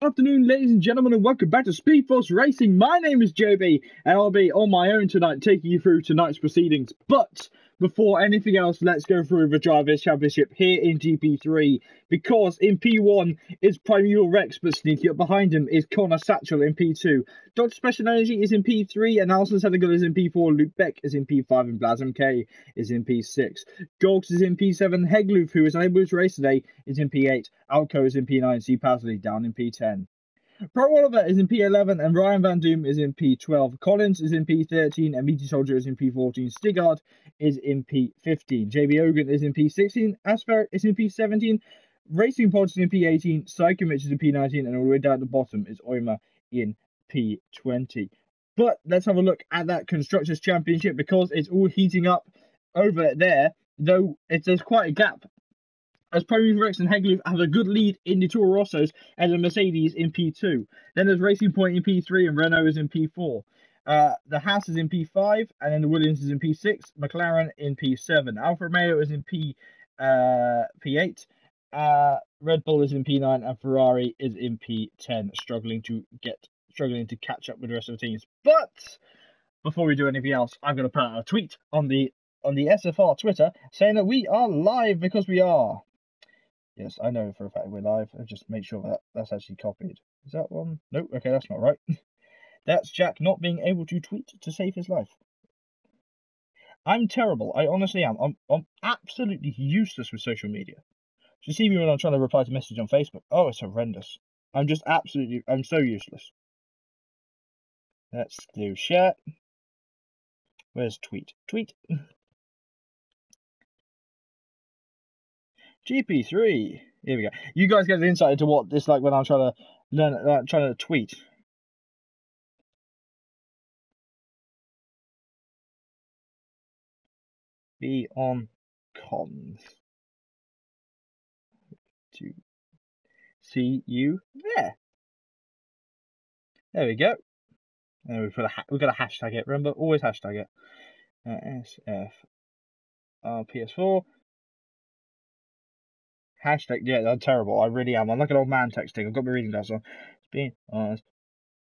Afternoon, ladies and gentlemen, and welcome back to SpeedForce Racing. My name is JB, and I'll be on my own tonight, taking you through tonight's proceedings. But before anything else, let's go through the Drivers' Championship here in GP3, because in P1 is Primeval Rex, but sneaky up behind him is Connor Satchel in P2. Dr. Special Energy is in P3, and Alison Senegal is in P4, Luke Beck is in P5, and Blasm K is in P6. Gorgs is in P7, Hegloof, who is unable to race today, is in P8, Alco is in P9, C. Pasley down in P10. Pro Oliver is in P11 and Ryan Van Doom is in P12. Collins is in P13 and Meaty Soldier is in P14. Stigard is in P15. JB Ogan is in P16. Asper is in P17. Racing Pod is in P18. Psychomich is in P19 and all the way down at the bottom is Oima in P20. But let's have a look at that Constructors' Championship because it's all heating up over there, though there's quite a gap, as Primeval Rex and Hegloof have a good lead in the Toro Rossos and the Mercedes in P2. Then there's Racing Point in P3 and Renault is in P4. The Haas is in P5 and then the Williams is in P6. McLaren in P7. Alfa Romeo is in P8. Red Bull is in P9 and Ferrari is in P10, struggling to catch up with the rest of the teams. But before we do anything else, I'm going to put out a tweet on the SFR Twitter saying that we are live, because we are. Yes, I know for a fact we're live. I'll just make sure that that's actually copied. Is that one? Nope. Okay, that's not right. That's Jack not being able to tweet to save his life. I'm terrible. I honestly am. I'm absolutely useless with social media. You see me when I'm trying to reply to message on Facebook. Oh, it's horrendous. I'm so useless. Let's do share. Where's tweet? Tweet. GP3. Here we go. You guys get the insight into what it's like when I'm trying to learn, trying to tweet. Be on comms. To see you there. There we go. And we've got to hashtag it. Remember, always hashtag it. SFRPS4. Hashtag, yeah, I'm terrible. I really am. I'm like an old man texting. I've got my reading glasses on. Being honest.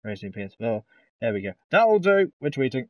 Racing PS4. There we go. That'll do. We're tweeting.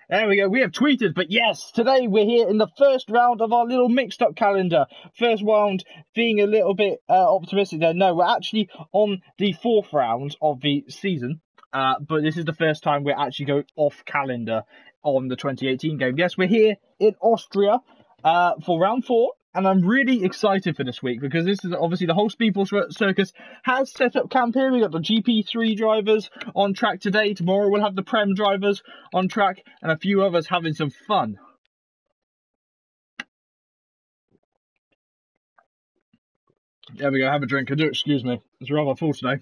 There we go. We have tweeted. But yes, today we're here in the first round of our little mixed up calendar. First round being a little bit optimistic there. No, we're actually on the fourth round of the season. But this is the first time we're actually going off calendar on the 2018 game. Yes, we're here in Austria for round 4. And I'm really excited for this week because this is obviously the whole SpeedForce circus has set up camp here. We've got the GP3 drivers on track today. Tomorrow we'll have the Prem drivers on track and a few others having some fun. There we go. Have a drink. I do excuse me. It's rather full today.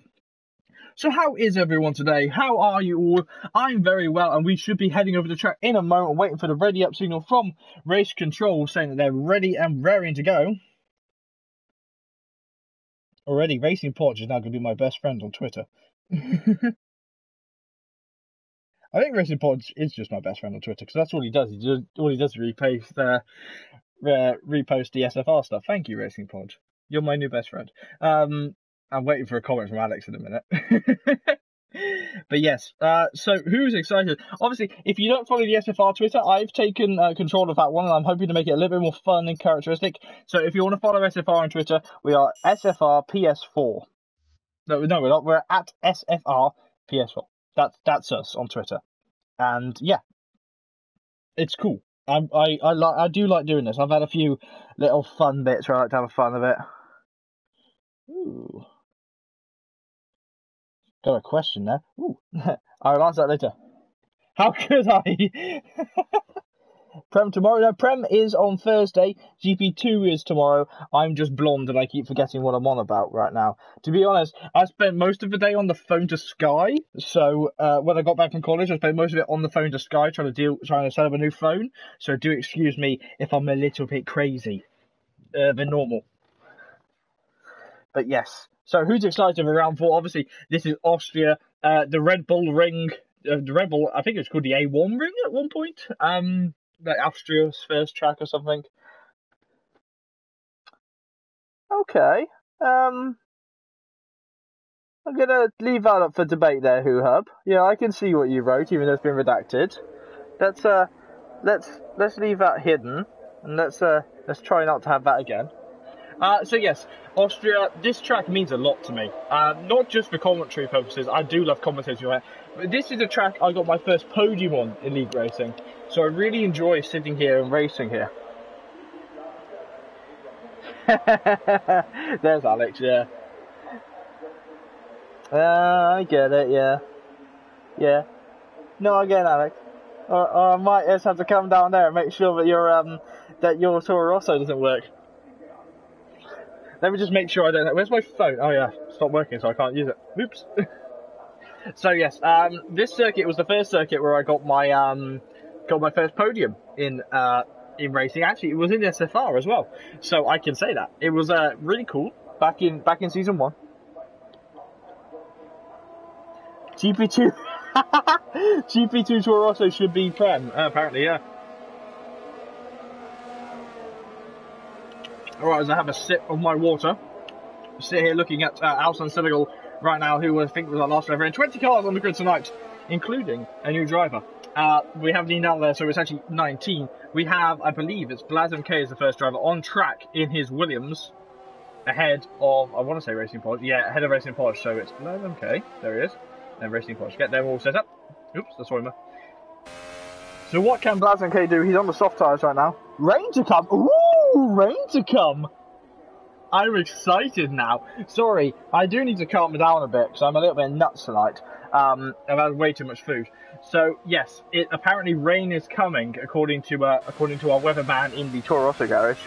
So how is everyone today? How are you all? I'm very well, and we should be heading over the track in a moment, waiting for the ready up signal from Race Control, saying that they're ready and raring to go. Already, Racing Porch is now going to be my best friend on Twitter. I think Racing Porch is just my best friend on Twitter, because that's all he does. All he does is repost the SFR stuff. Thank you, Racing Porch. You're my new best friend. I'm waiting for a comment from Alex in a minute. But yes, so who's excited? Obviously, if you don't follow the SFR Twitter, I've taken control of that one, and I'm hoping to make it a little bit more fun and characteristic. So if you want to follow SFR on Twitter, we are SFR PS4. No, we're not. We're at SFR PS4. That's us on Twitter. And yeah, it's cool. I do like doing this. I've had a few little fun bits where I like to have a fun of it. Ooh. Got a question there. Ooh. I'll answer that later. How could I? Prem tomorrow? No, Prem is on Thursday. GP2 is tomorrow. I'm just blonde and I keep forgetting what I'm on about right now. To be honest, I spent most of the day on the phone to Sky. So when I got back from college, I spent most of it on the phone to Sky trying to set up a new phone. So do excuse me if I'm a little bit crazy than normal. But yes. So who's excited for round 4? Obviously, this is Austria. The Red Bull ring. The Red Bull, I think it was called the A1 ring at one point. Like Austria's first track or something. Okay. I'm gonna leave that up for debate there, Hub. Yeah, I can see what you wrote, even though it's been redacted. Let's leave that hidden, and let's try not to have that again. So yes, Austria, this track means a lot to me. Not just for commentary purposes, I do love commentating on it, but this is a track I got my first podium on in league racing, so I really enjoy sitting here and racing here. There's Alex, yeah. I get it, yeah. Yeah. No, I get it, Alex. Or I might just have to come down there and make sure that your Toro Rosso doesn't work. Let me just make sure I don't. Where's my phone? Oh yeah, it's not working, so I can't use it. Oops. So yes, this circuit was the first circuit where I got my first podium in racing. Actually, it was in the SFR as well, so I can say that it was really cool back in season 1. GP2, GP2 Toro Rosso should be Prem. Apparently, yeah. Alright, as I have a sip of my water, I sit here looking at Alsan Senegal right now, who I think was our last driver, and 20 cars on the grid tonight, including a new driver. We have Dean down there, so it's actually 19. We have, I believe, it's Blaz MK is the first driver on track in his Williams, ahead of, I want to say Racing Polish, yeah, ahead of Racing Polish, so it's Blaz MK, there he is, and Racing Polish. Get them all set up. Oops, that's Roymer. So what can Blaz MK do? He's on the soft tyres right now. Rain to come! Ooh, rain to come! I'm excited now. Sorry, I do need to calm down a bit because I'm a little bit nuts tonight. I've had way too much food. So yes, apparently rain is coming according to our weatherman in the Toro Rosso garage.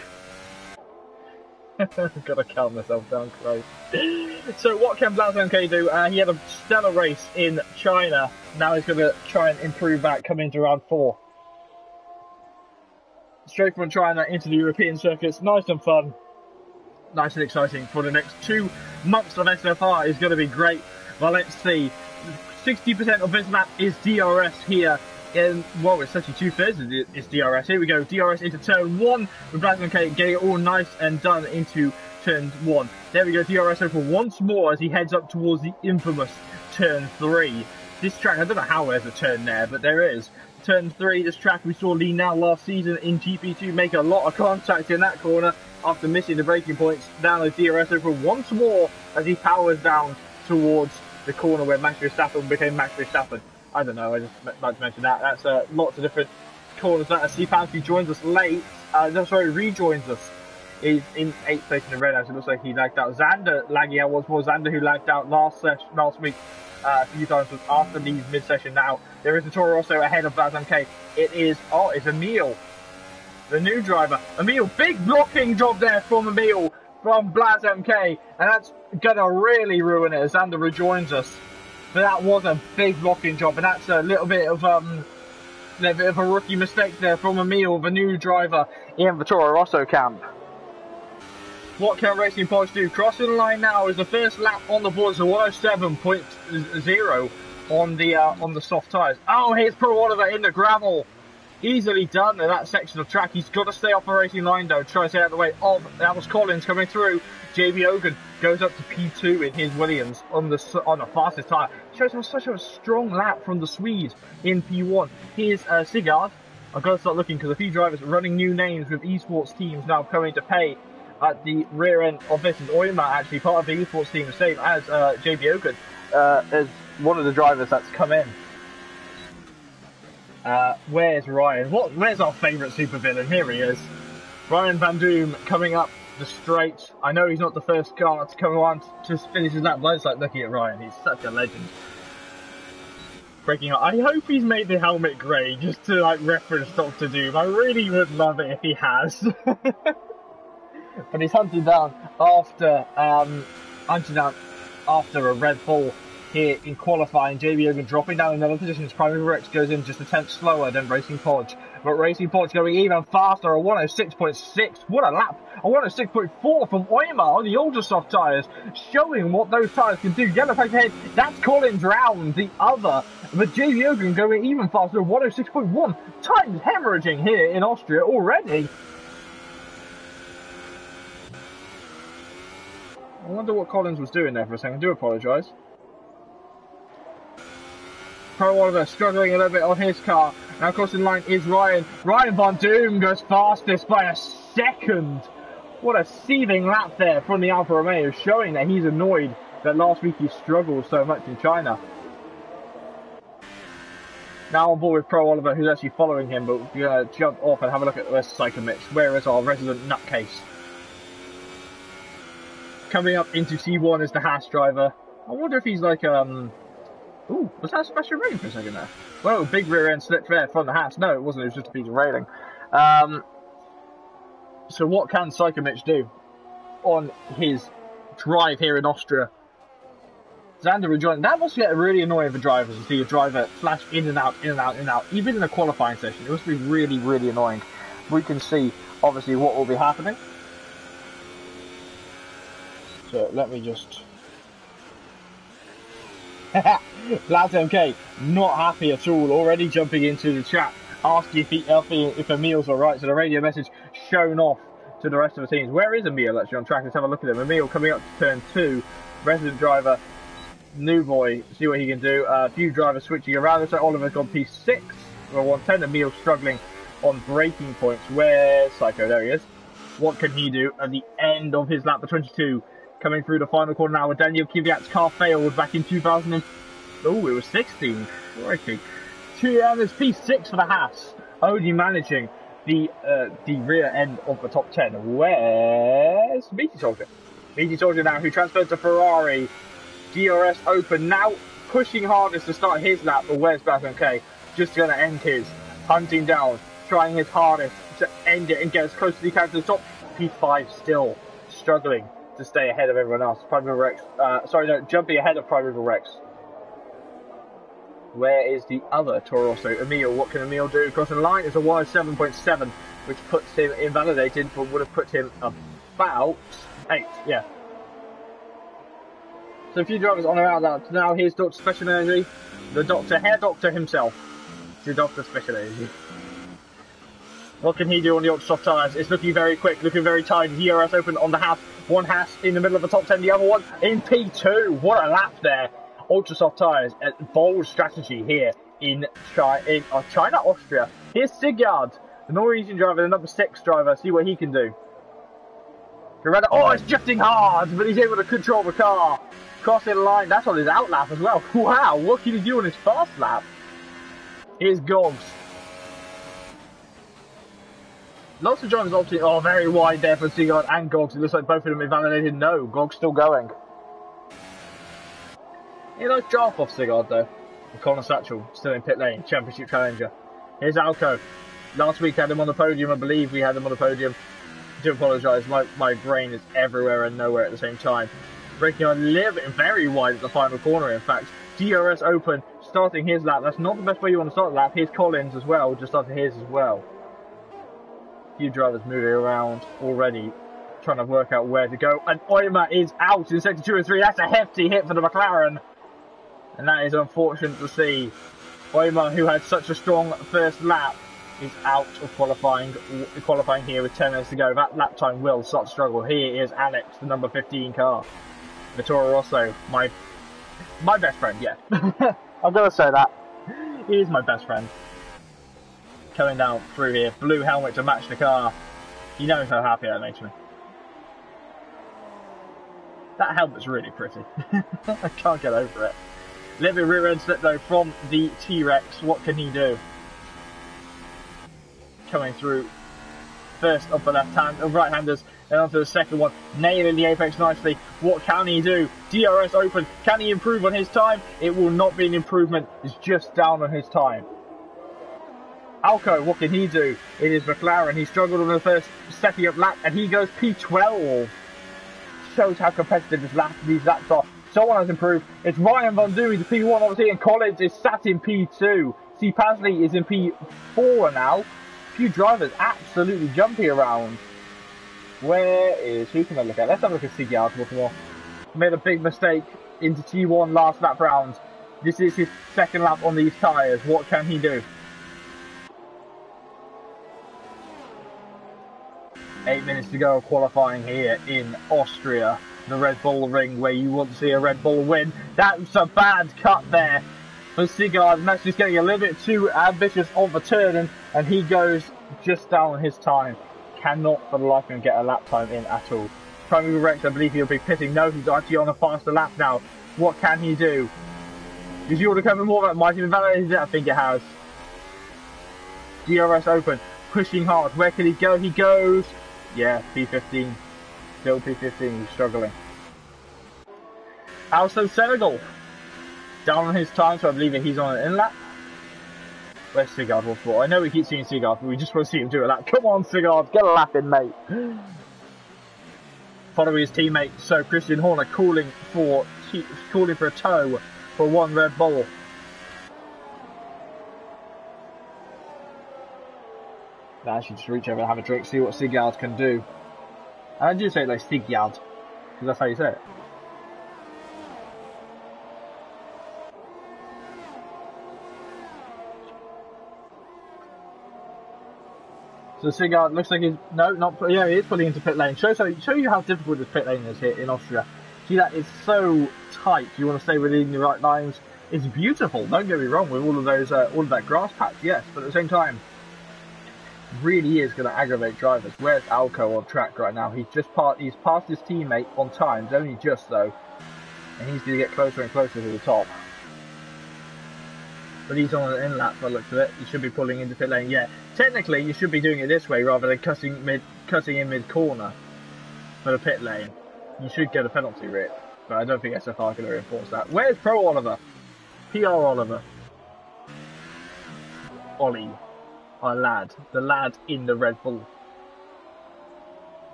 I've got to calm myself down, Christ. So what can Blaz MK do? He had a stellar race in China. Now he's going to try and improve that coming into round 4. Straight from China into the European circuits. Nice and fun. Nice and exciting for the next 2 months of SFR is going to be great. Well, let's see. 60% of this lap is DRS here. Well, it's actually 2/3 is DRS. Here we go. DRS into turn 1 with Blaz MK getting it all nice and done into turn 1. There we go. DRS over once more as he heads up towards the infamous turn 3. This track, I don't know how there's a turn there, but there is. Turn 3, this track we saw Lee now last season in GP2 make a lot of contact in that corner after missing the braking points. Down the DRS over once more as he powers down towards the corner where Max Verstappen became Max Verstappen. I don't know, I just like to mention that. That's lots of different corners. That as Pansky joins us late, rejoins us. He's in 8th place in the red house. It looks like he lagged out. Xander lagging out once more. Xander who lagged out last week a few times was after Lee's mid-session now. There is a Toro Rosso ahead of Blaz MK. It's Emil, the new driver. Emil, big blocking job there from Emil, from Blaz MK, and that's gonna really ruin it as Xander rejoins us. But that was a big blocking job, and that's a little bit of a rookie mistake there from Emil, the new driver in the Toro Rosso camp. What can Racing Polish do? Crossing the line now is the first lap on the board, so 107.0 on the soft tyres. Oh, here's Pro Oliver in the gravel. Easily done in that section of track. He's got to stay off the racing line though. Try to stay out of the way of, that was Collins coming through. JB Hogan goes up to P2 in his Williams on the fastest tyre. Shows him such a strong lap from the Swede in P1. Here's Sigurd. I've got to start looking because a few drivers running new names with esports teams now coming to pay at the rear end of this. Is Oyma actually part of the esports team, the same as JB Hogan, as one of the drivers that's come in. Where's Ryan? Where's our favourite supervillain? Here he is. Ryan Van Doom coming up the straight. I know he's not the first car to come on to finish his lap, but it's like looking at Ryan. He's such a legend. Breaking up. I hope he's made the helmet grey just to like reference Dr. Doom. I really would love it if he has. But he's hunted down after a Red Bull here in qualifying. JB Hogan dropping down another position. His primary Rex goes in just a tenth slower than Racing Podge. But Racing Podge going even faster, a 106.6. What a lap! A 106.4 from Oyma on the ultra soft tyres, showing what those tyres can do. Yellow flag ahead, that's Collins round the other. But JB Hogan going even faster, 106.1. Times hemorrhaging here in Austria already. I wonder what Collins was doing there for a second. I do apologise. Pro Oliver struggling a little bit on his car. Now crossing line is Ryan. Ryan Von Doom goes fastest by a second. What a seething lap there from the Alfa Romeo, showing that he's annoyed that last week he struggled so much in China. Now on board with Pro Oliver, who's actually following him, but we're going to jump off and have a look at the cycle mix. Where is our resident nutcase? Coming up into T1 is the Haas driver. I wonder if he's like, ooh, was that a special rating for a second there? Well, big rear end slip there from the Haas. No, it wasn't, it was just a piece of railing. So what can Psychomich do on his drive here in Austria? Xander rejoined. That must get really annoying for drivers to see a driver flash in and out, in and out, in and out. Even in a qualifying session, it must be really, really annoying. We can see, obviously, what will be happening. So let me just... Lads MK, not happy at all. Already jumping into the chat, asking if Emil's alright. So the radio message shown off to the rest of the teams. Where is Emil actually on track? Let's have a look at him. Emil coming up to turn 2, resident driver. New boy, see what he can do. A few drivers switching around. So Oliver's got P6 or 110. Emil struggling on braking points. Where's Psycho? There he is. What can he do at the end of his lap? The 22 coming through the final corner now. With Daniel Kvyat's car failed back in 2000. Oh, it was 16. Crikey. There's P6 for the Haas. Only managing the rear end of the top 10. Where's Meaty Soldier? Meaty Soldier now, who transferred to Ferrari. DRS open now, pushing hardest to start his lap, but where's Baton? Just going to end his, hunting down, trying his hardest to end it and get as close as he can to the top. P5 still struggling to stay ahead of everyone else. Prime River Rex, jumping ahead of Prime River Rex. Where is the other Toro Rosso? Emil, what can Emil do? Crossing the line is a 107.7, which puts him invalidated, but would have put him about 8, yeah. So a few drivers on around that. Now here's Dr. Special Energy, the doctor, hair doctor himself. The Dr. Special Energy. What can he do on the ultra soft tyres? It's looking very quick, looking very tight. DRS open on the Haas. One Haas in the middle of the top 10, the other one in P2. What a lap there. Ultra soft tyres. A bold strategy here in China, Austria. Here's Sigurd, the Norwegian driver, the number 6 driver. See what he can do. Oh, it's drifting hard, but he's able to control the car. Crossing the line, that's on his out lap as well. Wow, what can he do on his fast lap? Here's Gogs. Lots of drivers opting, very wide there for Sigurd and Gogs. It looks like both of them invalidated. No, Gogs still going. Yeah, nice drop off Sigurd though. And Connor Satchel, still in pit lane, championship challenger. Here's Alco. Last week had him on the podium, I believe we had him on the podium. I do apologise, my brain is everywhere and nowhere at the same time. Breaking on a little bit, very wide at the final corner in fact. DRS open, starting his lap. That's not the best way you want to start the lap. Here's Collins as well, just starting his as well. A few drivers moving around already, trying to work out where to go. And Oimer is out in sector 2 and 3. That's a hefty hit for the McLaren. And that is unfortunate to see. Oimer, who had such a strong first lap, is out of qualifying here with 10 minutes to go. That lap time will start to struggle. Here is Alex, the number 15 car. The Toro Rosso, my best friend, yeah. I'm going to say that. He is my best friend. Coming down through here. Blue helmet to match the car. You know how happy that makes me. That helmet's really pretty. I can't get over it. Little bit rear end slip though from the T-Rex. What can he do? Coming through first of the right-handers, then onto the second one, nailing the apex nicely. What can he do? DRS open. Can he improve on his time? It will not be an improvement. It's just down on his time. Alco, what can he do? It is McLaren. He struggled on the first setting up lap, and he goes P12. Shows how competitive these laps are. Someone has improved. It's Ryan Von Doom, the P1 obviously, and Collins is sat in P2. See, Pasley is in P4 now. Few drivers absolutely jumpy around. Who can I look at? Let's have a look at Sigurd once more. Made a big mistake into T1 last lap round. This is his second lap on these tyres. What can he do? 8 minutes to go qualifying here in Austria. The Red Bull ring where you want to see a Red Bull win. That's a bad cut there But Sigurd actually is getting a little bit too ambitious on the turn, and he goes just down his time. Cannot for the life of him get a lap time in at all. Primary Rex, I believe he'll be pitting. No, he's actually on a faster lap now. What can he do? Is he order coming more? That might have invalidated it. I think it has. DRS open, pushing hard. Where can he go? He goes. Yeah, P15. Still P15. He's struggling. Also, Senegal down on his time, so I believe that he's on an in-lap. Where's Sigurd? I know we keep seeing Sigurd, but we just want to see him do a lap. Come on, Sigurd, get a lap in, mate. Following his teammate, so Christian Horner calling for a tow for one Red Bull. Now I should just reach over and have a drink, see what Sigurd can do. And I do say it like Sigurd, because that's how you say it. So Sigurd looks like he's he is pulling into pit lane. Show you how difficult this pit lane is here in Austria. See that it's so tight. You want to stay within the right lines. It's beautiful. Don't get me wrong with all of those, all of that grass patch. Yes, but at the same time, really is going to aggravate drivers. Where's Alco on track right now? He's passed his teammate on times, only just though, and he's going to get closer and closer to the top. But he's on an in-lap by the looks of it. He should be pulling into pit lane. Yeah, technically you should be doing it this way rather than cutting in mid-corner for the pit lane. You should get a penalty, Rick. But I don't think SFR are going to reinforce that. Where's Pro Oliver? PR Oliver. Ollie. Our lad. The lad in the Red Bull.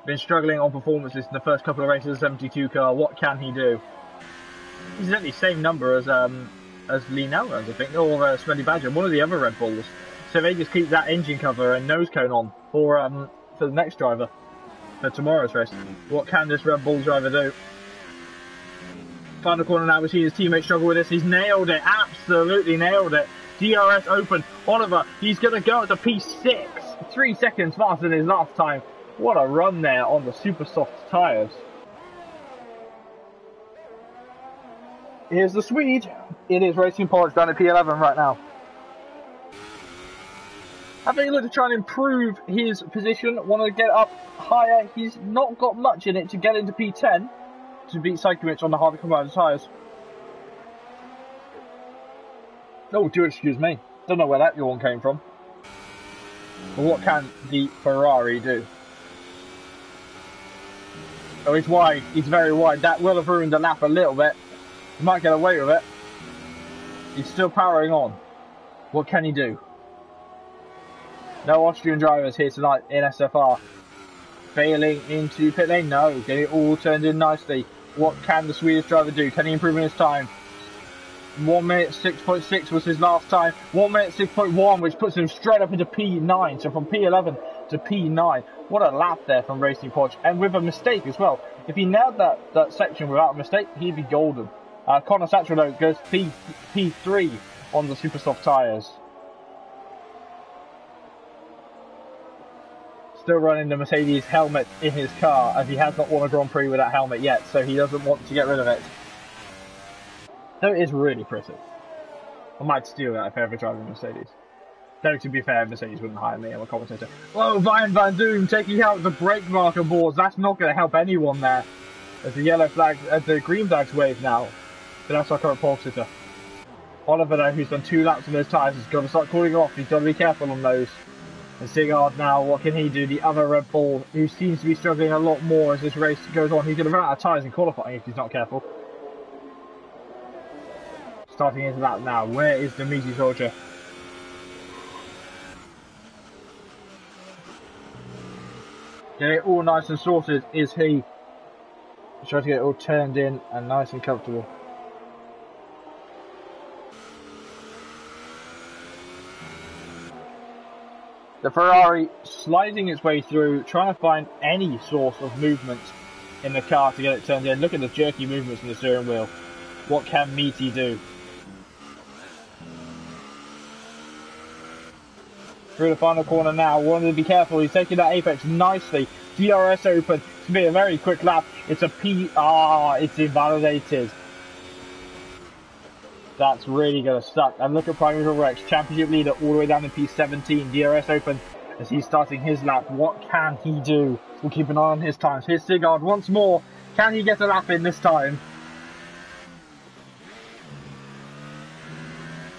Been struggling on performances in the first couple of races of the 72 car. What can he do? He's at the same number as Lee Nelrons, I think, or Smelly Badger, one of the other Red Bulls. So they just keep that engine cover and nose cone on for the next driver for tomorrow's race. What can this Red Bull driver do? Final corner now, we see his teammate struggle with this. He's nailed it, absolutely nailed it. DRS open, Oliver, he's going to go up to P6, 3 seconds faster than his last time. What a run there on the super soft tyres. Here's the Swede. It is Racing Porsche down at P11 right now. Having a look to try and improve his position, want to get up higher. He's not got much in it to get into P10 to beat Cyclewicz on the harder combined tyres. Oh, do excuse me. Don't know where that yawn came from. But what can the Ferrari do? Oh, he's wide. He's very wide. That will have ruined the lap a little bit. He might get away with it. He's still powering on. What can he do? No Austrian drivers here tonight in SFR. Failing into pit lane. No, getting it all turned in nicely. What can the Swedish driver do? Can he improve in his time? 1 minute 6.6 was his last time. 1 minute 6.1, which puts him straight up into P9. So from P11 to P9. What a lap there from Racing Porsche. And with a mistake as well. If he nailed that section without a mistake, he'd be golden. Connor Satchel though goes P3 on the super soft tyres. Still running the Mercedes helmet in his car, as he has not won a Grand Prix with that helmet yet, so he doesn't want to get rid of it. Though it is really pretty. I might steal that if I ever drive a Mercedes. Though to be fair, Mercedes wouldn't hire me, I'm a commentator. Whoa, Ryan Van Doom taking out the brake marker boards. That's not going to help anyone there. As the yellow flag, the green flags wave now. But that's our current pole sitter. Oliver though, who's done 2 laps on those tyres, has got to start cooling off. He's got to be careful on those. And Sigurd now, what can he do? The other Red Bull, who seems to be struggling a lot more as this race goes on. He's going to run out of tyres in qualifying if he's not careful. Starting into that now. Where is the meaty soldier? Get it all nice and sorted, is he? Trying to get it all turned in and nice and comfortable. The Ferrari sliding its way through, trying to find any source of movement in the car to get it turned in. Look at the jerky movements in the steering wheel. What can Meaty do? Through the final corner now, wanting to be careful. He's taking that apex nicely. DRS open. It's going to be a very quick lap. It's a P. It's invalidated. That's really going to suck. And look at Prime Rex, championship leader all the way down in P17, DRS Open, as he's starting his lap. What can he do? We'll keep an eye on his times. Here's Sigurd once more. Can he get a lap in this time?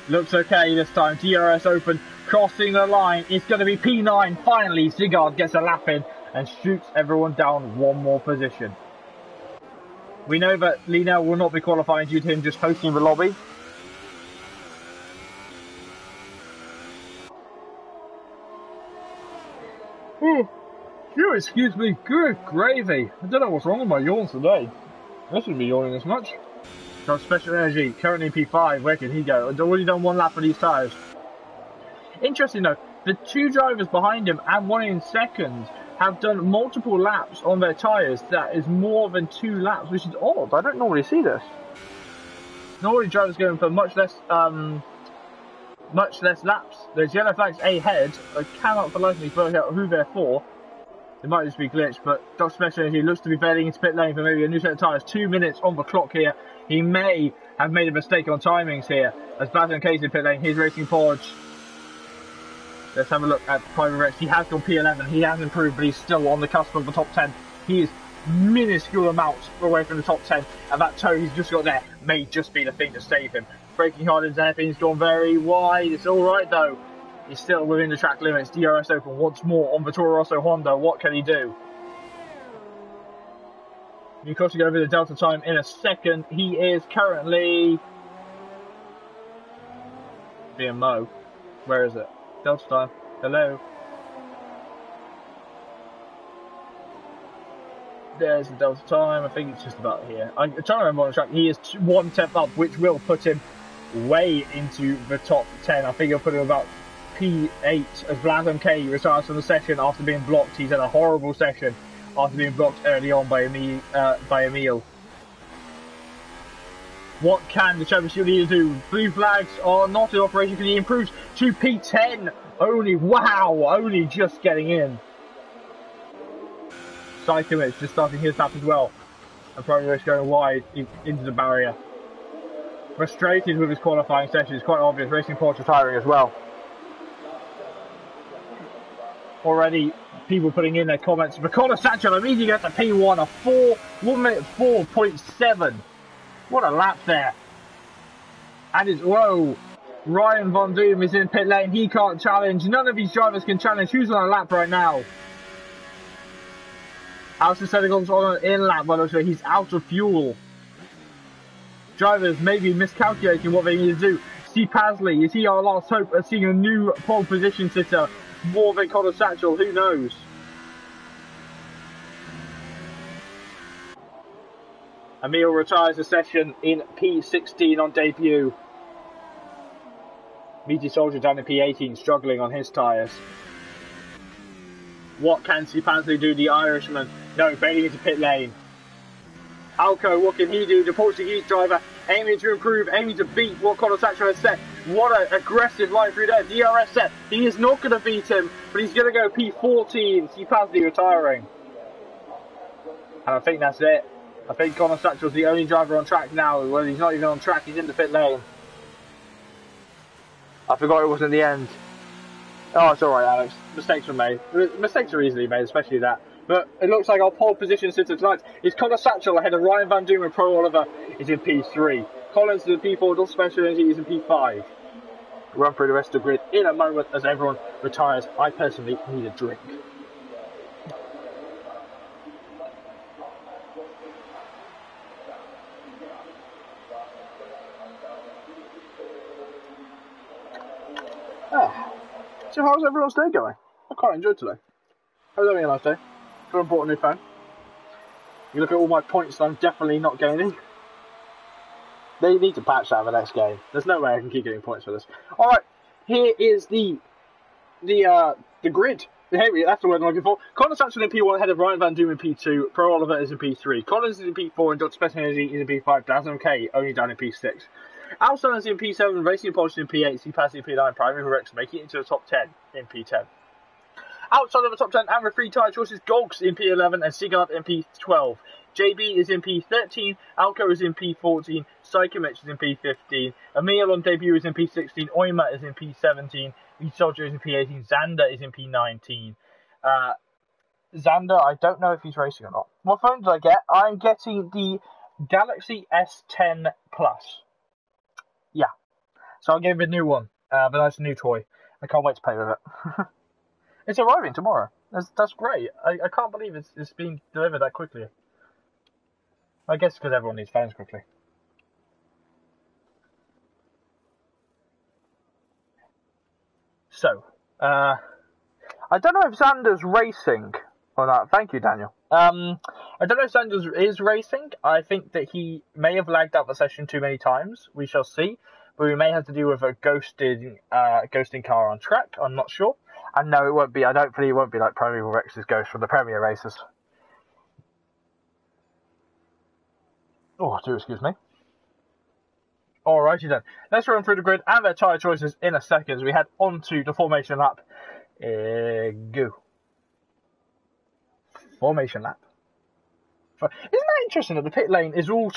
Looks okay this time. DRS Open crossing the line. It's going to be P9. Finally, Sigurd gets a lap in and shoots everyone down one more position. We know that Linnell will not be qualifying due to him just hosting the lobby. Oh, you excuse me, good gravy. I don't know what's wrong with my yawns today. I shouldn't be yawning this much. Got Special Energy, currently in P5. Where can he go? I've already done one lap for these tyres. Interesting though, the two drivers behind him and one in second have done multiple laps on their tyres. That is more than 2 laps, which is odd. I don't normally see this. Normally drivers going for much less laps. There's yellow flags ahead. I cannot for life of me work out who they're for. It might just be glitched, but Dr. Special Energy looks to be failing into pit lane for maybe a new set of tyres. 2 minutes on the clock here. He may have made a mistake on timings here. As Blazen K's in pit lane, he's racing forward. Let's have a look at Private Rex. He has gone P11. He has improved, but he's still on the cusp of the top 10. He is minuscule amounts away from the top 10. And that toe he's just got there may just be the thing to save him. Braking hard into hairpin, he's gone very wide. It's alright though. He's still within the track limits. DRS Open once more on the Toro Rosso Honda. What can he do? We're crossing over the Delta time in a second. He is currently being Mo. Where is it? Delta time. Hello. There's the Delta time. I think it's just about here. I'm trying to remember on the track. He is 1/10 up, which will put him way into the top 10. I think he'll put him about P8 as Blazen K retires from the session after being blocked. He's had a horrible session after being blocked early on by Emil. What can the championship leader do? Blue flags are not in operation because he improves to P10 only. Wow, only just getting in. Psychomich just starting his lap as well. And Progress going wide into the barrier. Frustrated with his qualifying session, it's quite obvious. Racing Porsche retiring as well. Already people putting in their comments. Ricardo Sancho immediately gets a P1, 1 minute 4.7. What a lap there. And it's, whoa, Ryan Von Doom is in pit lane. He can't challenge. None of these drivers can challenge. Who's on a lap right now? Alistair Senegal's on an in lap, by the way. He's out of fuel. Drivers may be miscalculating what they need to do. Steve Pasley, is he our last hope of seeing a new pole position sitter? More than Connor Satchel, who knows? Emil retires the session in P16 on debut. Meaty Soldier down in P18, struggling on his tyres. What can Steve Pasley do, the Irishman? No, failing into pit lane. Alco, what can he do? The Portuguese driver aiming to improve, aiming to beat what Connor Satchel has set. What an aggressive line through there. DRS set. He is not going to beat him, but he's going to go P14. Steve Pasley retiring. And I think that's it. I think Connor Satchel's the only driver on track now. Well, he's not even on track, he's in the pit lane. I forgot it wasn't the end. Oh, it's alright, Alex. Mistakes were made. Mistakes are easily made, especially that. But it looks like our pole position sitter tonight is Connor Satchel ahead of Ryan Van Doom and Pro Oliver is in P3. Collins is in P4, Dr. Special Energy is in P5. Run through the rest of the grid in a moment as everyone retires. I personally need a drink. So how's everyone's day going? I quite enjoyed today. How's having a nice day? I've bought a new phone. You look at all my points that I'm definitely not gaining. They need to patch that in the next game. There's no way I can keep getting points for this. Alright, here is the grid. That's the word I'm looking for. Collins actually in P1 ahead of Ryan Van Doom in P2. Pro Oliver is in P3. Collins is in P4 and Dr. Special Energy is in P5. Blazen K only down in P6. Alston is in P7, Racing Porsche in P8, C Pass in P9, Primary Rex making it into the top 10 in P10. Outside of the top 10 and with 3 tyre choices, Gogs in P11 and Sigurd in P12. JB is in P13, Alco is in P14, Psychomich is in P15, Emil on debut is in P16, Oima is in P17, Soldier is in P18, Xander is in P19. Xander, I don't know if he's racing or not. What phone did I get? I'm getting the Galaxy S10 Plus. Yeah, so I'll give him a new one, but that's a new toy. I can't wait to play with it. It's arriving tomorrow. That's great. I can't believe it's being delivered that quickly. I guess because everyone needs phones quickly. So, I don't know if Xander's racing or not. Thank you, Daniel. I don't know if Xander is racing. I think that he may have lagged out the session too many times. We shall see. But we may have to deal with a ghosting car on track. I'm not sure. And no, it won't be. I don't believe it won't be like Primeval Rex's ghost from the Premier races. Oh, do excuse me. Alrighty then. Let's run through the grid and their tyre choices in a second as we head on to the formation lap. Go. Formation lap. Isn't that interesting that the pit lane is all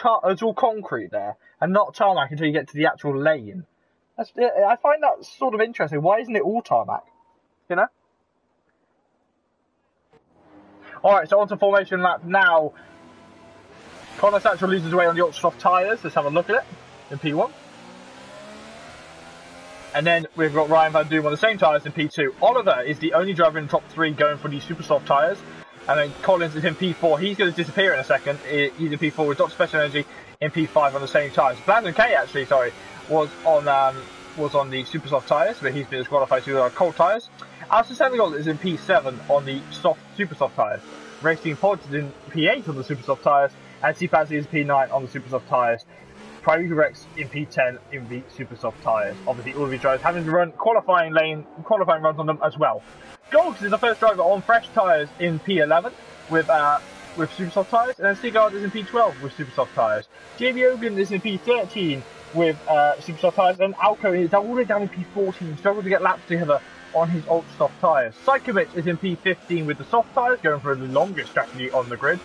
concrete there and not tarmac until you get to the actual lane? I find that sort of interesting. Why isn't it all tarmac? You know? Alright, so on to formation lap now. Connor Satchel loses away on the ultra soft tyres. Let's have a look at it in P1. And then we've got Ryan Van Doom on the same tyres in P2. Oliver is the only driver in the top 3 going for these super soft tyres. And then Collins is in P4. He's going to disappear in a second. He's in P4 with Dr. Special Energy in P5 on the same tyres. Brandon Kay actually, was on the super soft tyres, but he's been disqualified to cold tyres. Alistair Senegal is in P7 on the super soft tyres. Racing Pods is in P8 on the super soft tyres. And C Fancy is P9 on the super soft tyres. Priority Rex in P10 in the super soft tyres. Obviously, all of these drivers having to run qualifying runs on them as well. Gogs is the first driver on fresh tyres in P11 with super soft tyres, and then Sigurd is in P12 with super soft tyres. JB Ogan is in P13 with super soft tyres, and Alco is all the way down in P14, struggling to get laps together on his ultra soft tyres. Psychomich is in P15 with the soft tyres, going for the longest strategy on the grid.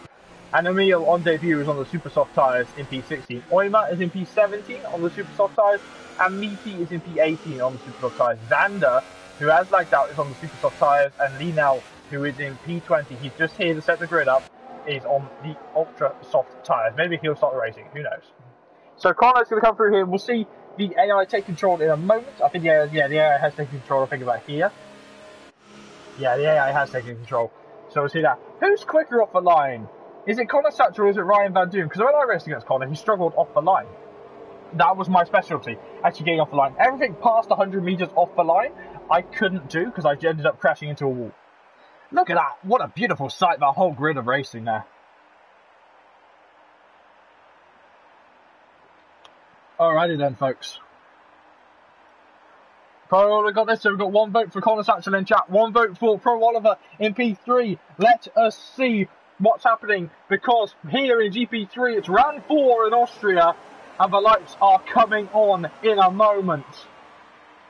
And Emil on debut is on the super soft tyres in P16. Oima is in P17 on the super soft tyres, and Meaty is in P18 on the super soft tyres. Xander, who has lagged out, is on the super soft tyres, and Linal, who is in P20, he's just here to set the grid up, is on the ultra soft tyres. Maybe he'll start the racing, who knows. So Connor's going to come through here. We'll see the AI take control in a moment. I think the AI has taken control. I think about here. Yeah, the AI has taken control. So we'll see that. Who's quicker off the line? Is it Connor Satchel or is it Ryan Van Doom? Because when I raced against Connor, he struggled off the line. That was my specialty, actually getting off the line. Everything past 100 metres off the line, I couldn't do because I ended up crashing into a wall. Look at that. What a beautiful sight, that whole grid of racing there. Alrighty then, folks. Pro, we got this. So we've got 1 vote for Connor Satchel in chat, 1 vote for Pro Oliver in P3. Let us see what's happening, because here in GP3 it's round 4 in Austria and the lights are coming on in a moment.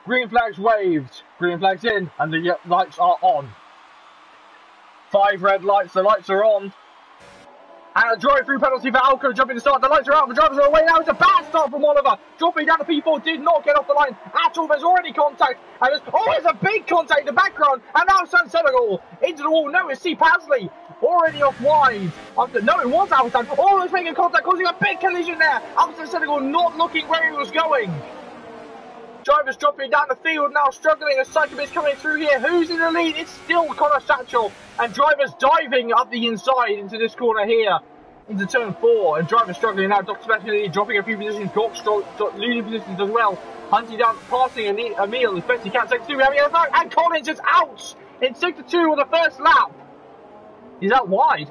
Green flags waved, green flags in, and the lights are on. 5 red lights, the lights are on. And a drive-through penalty for Alco, jumping to start. The lights are out, the drivers are away now. It's a bad start from Oliver. Dropping down to P4, did not get off the line at all. There's already contact. And there's a big contact in the background. And now San Senegal into the wall. No, it's C. Pasley. Already off wide. No, it was Alston. Oh, it's making contact, causing a big collision there. Alston Senegal not looking where he was going. Drivers dropping down the field now, struggling as Psychomich coming through here. Who's in the lead? It's still Connor Satchel. And drivers diving up the inside into this corner here, into turn 4. And drivers struggling now. Dr. Specialty dropping a few positions. Gox losing positions as well. Hunting down, passing Emil as best he can. Sector 2, and Collins is out in Sector 2 on the first lap. Is that wide?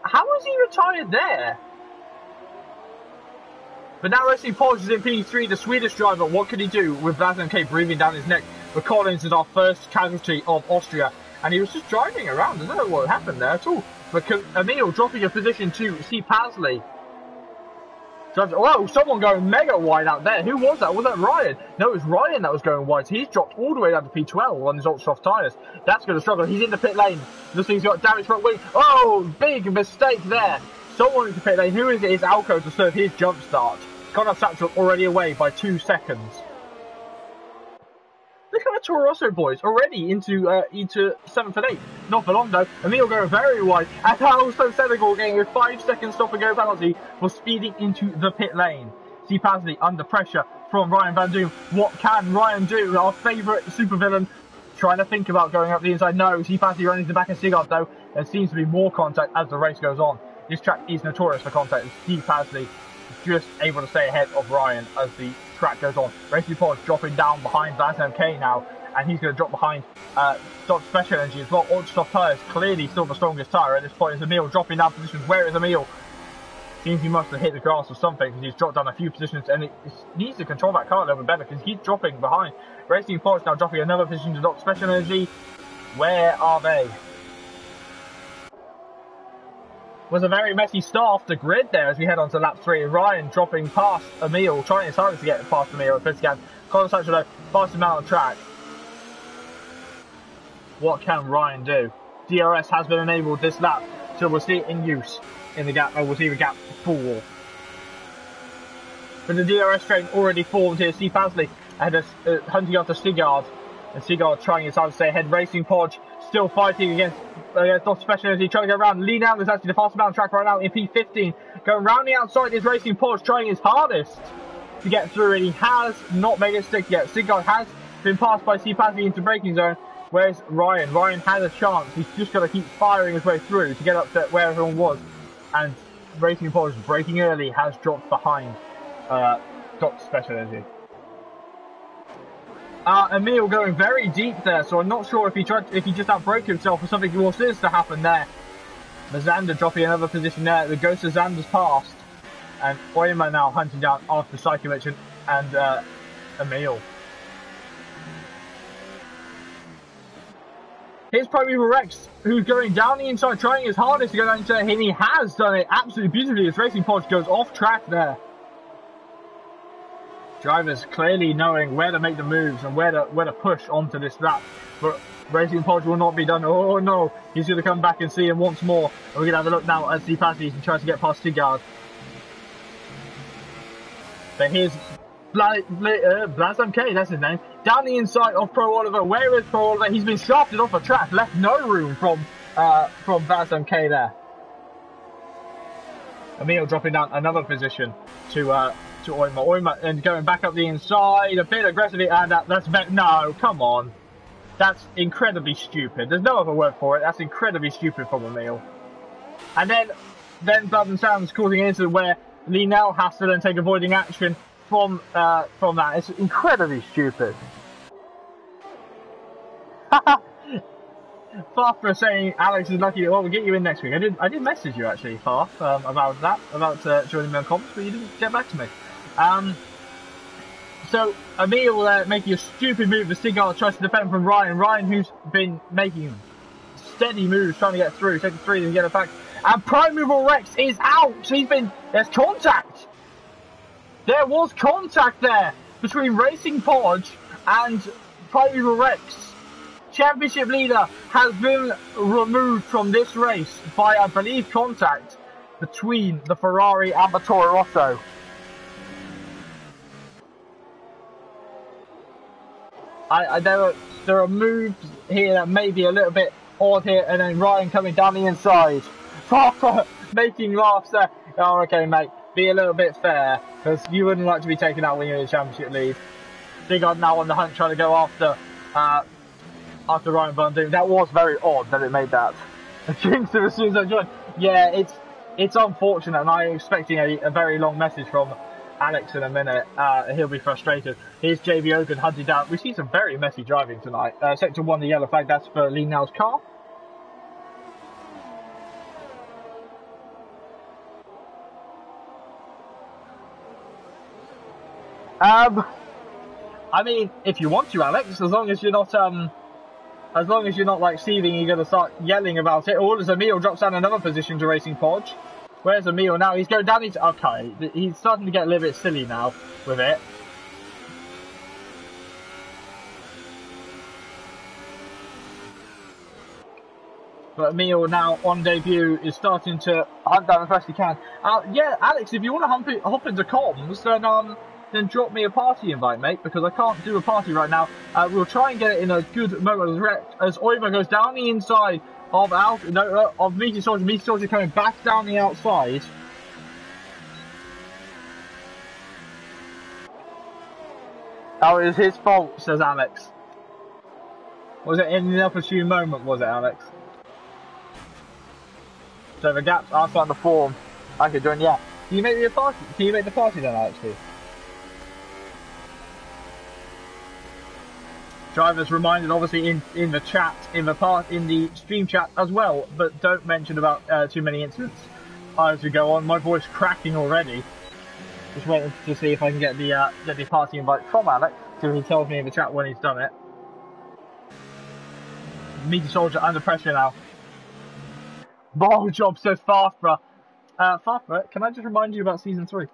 How is he retired there? But now Racing Porsche is in P3, the Swedish driver. What can he do with Brandon Kay breathing down his neck? But Collins is our first casualty of Austria. And he was just driving around. I don't know what happened there at all. But Emil dropping a position to C. Pasley. Whoa, someone going mega wide out there. Who was that? Was that Ryan? No, it was Ryan that was going wide. So he's dropped all the way down to P12 on his ultra soft tyres. That's going to struggle. He's in the pit lane. Looks like he's got damage front wing. Oh, big mistake there. Someone in the pit lane. Who is it? It's Alco to serve his jump start. Connor Satchel already away by 2 seconds. Look at the Toro Rosso boys already into 7th and 8th. Not for long though. Emil going very wide. And also Senegal getting a 5-second stop and go penalty for speeding into the pit lane. See Pasley under pressure from Ryan Van Doom. What can Ryan do? Our favourite supervillain trying to think about going up the inside. No, see Pasley running to the back of Sigurd though. There seems to be more contact as the race goes on. This track is notorious for contact. Steve Pasley just able to stay ahead of Ryan as the track goes on. Racing Force dropping down behind Vaz MK now, and he's going to drop behind Dr. Special Energy as well. Ultra soft tyres, clearly still the strongest tyre at this point. Is Emil dropping down positions? Where is Emil? Seems he must have hit the grass or something because he's dropped down a few positions, and he needs to control that car a little bit better because he's dropping behind. Racing Force now dropping another position to Dr. Special Energy. Where are they? Was a very messy start off the grid there as we head on to lap 3. Ryan dropping past Emil, trying his hardest to get past Emil at Fitzcan. Colin Satchel fast him out on track. What can Ryan do? DRS has been enabled this lap, so we'll see it in use in the gap. We'll see the gap fall. But the DRS train already formed here. See Pasley ahead of hunting after Sigurd, and Sigurd trying his hardest to stay ahead. Racing Podge still fighting against Dr. Special Energy, trying to go around. Lee Now is actually the fastest man on track right now in P15. Going round the outside is Racing Podge, trying his hardest to get through, and he has not made it stick yet. Sigurd has been passed by C Pasley into braking zone. Where's Ryan? Ryan has a chance. He's just got to keep firing his way through to get up to where everyone was. And Racing Podge braking early has dropped behind Dr. Special Energy. Emil going very deep there, so I'm not sure if he just outbroke himself or something more serious to happen there. The Xander dropping another position there. The ghost of Xander's passed, and Oyma now hunting down after Psychovic and Emil. Here's Primeval Rex, who's going down the inside, trying his hardest to go down the inside, and he has done it absolutely beautifully as Racing Podge goes off track there. Drivers clearly knowing where to make the moves and where to push onto this lap. But Racing Podge will not be done. Oh no, he's going to come back and see him once more. And we're going to have a look now as Steve Pasley tries to get past Sigurd. But here's Blaz MK, that's his name, down the inside of Pro Oliver. Where is Pro Oliver? He's been shafted off a track, left no room from Blaz MK there. Emil dropping down another position to Oyma. Oyma and going back up the inside a bit aggressively, and that's no, come on. That's incredibly stupid. There's no other word for it. That's incredibly stupid from Emil. And then Blood and Sounds causing an incident where Lee now has to then take avoiding action from that. It's incredibly stupid. Farf for saying Alex is lucky. Well, we'll get you in next week. I did message you actually, Farf, about that, about joining me on comments, but you didn't get back to me. So Emil making a stupid move as Sigurd tries to defend from Ryan. Ryan, who's been making steady moves, trying to get through, taking 3 to get it back. And Primeval Rex is out. There's contact. There was contact there between Racing Podge and Primeval Rex. Championship leader has been removed from this race by, I believe, contact between the Ferrari and the Toro Rosso. There are moves here that may be a little bit odd here, and then Ryan coming down the inside. Papa making laughs there. Oh, okay, mate. Be a little bit fair, because you wouldn't like to be taken out when you're in the championship lead. Sigurd now on the hunt, trying to go after Ryan Van Doom. That was very odd that it made that. Jinx as soon as I joined. Yeah, it's unfortunate, and I'm expecting a very long message from Alex in a minute. He'll be frustrated. Here's JB Ogun hunting down. We see some very messy driving tonight. Sector 1, the yellow flag, that's for Lee Now's car. I mean, if you want to, Alex, as long as you're not like seething, you're gonna start yelling about it. Or as Emil drops down another position to Racing Podge. Where's Emil now? He's going down into... Okay, he's starting to get a little bit silly now with it. But Emil now on debut is starting to hunt down as best he can. Yeah, Alex, if you want to hop into comms, then drop me a party invite, mate, because I can't do a party right now. We'll try and get it in a good moment as Oiva goes down the inside of Meteor Soldier. Meteor Soldier coming back down the outside. Oh, it was his fault, says Alex. Was it in the opportune moment, was it, Alex? So the gaps are starting to form. Okay, John, yeah. Can you make me a party? Can you make the party then, Alex? Drivers reminded, obviously, in the chat, in the stream chat as well, but don't mention about too many incidents as we go on. My voice cracking already. Just waiting to see if I can get the party invite from Alex, so he tells me in the chat when he's done it. Meteor Soldier under pressure now. Ball job, says Farfra. Farfra, can I just remind you about Season 3?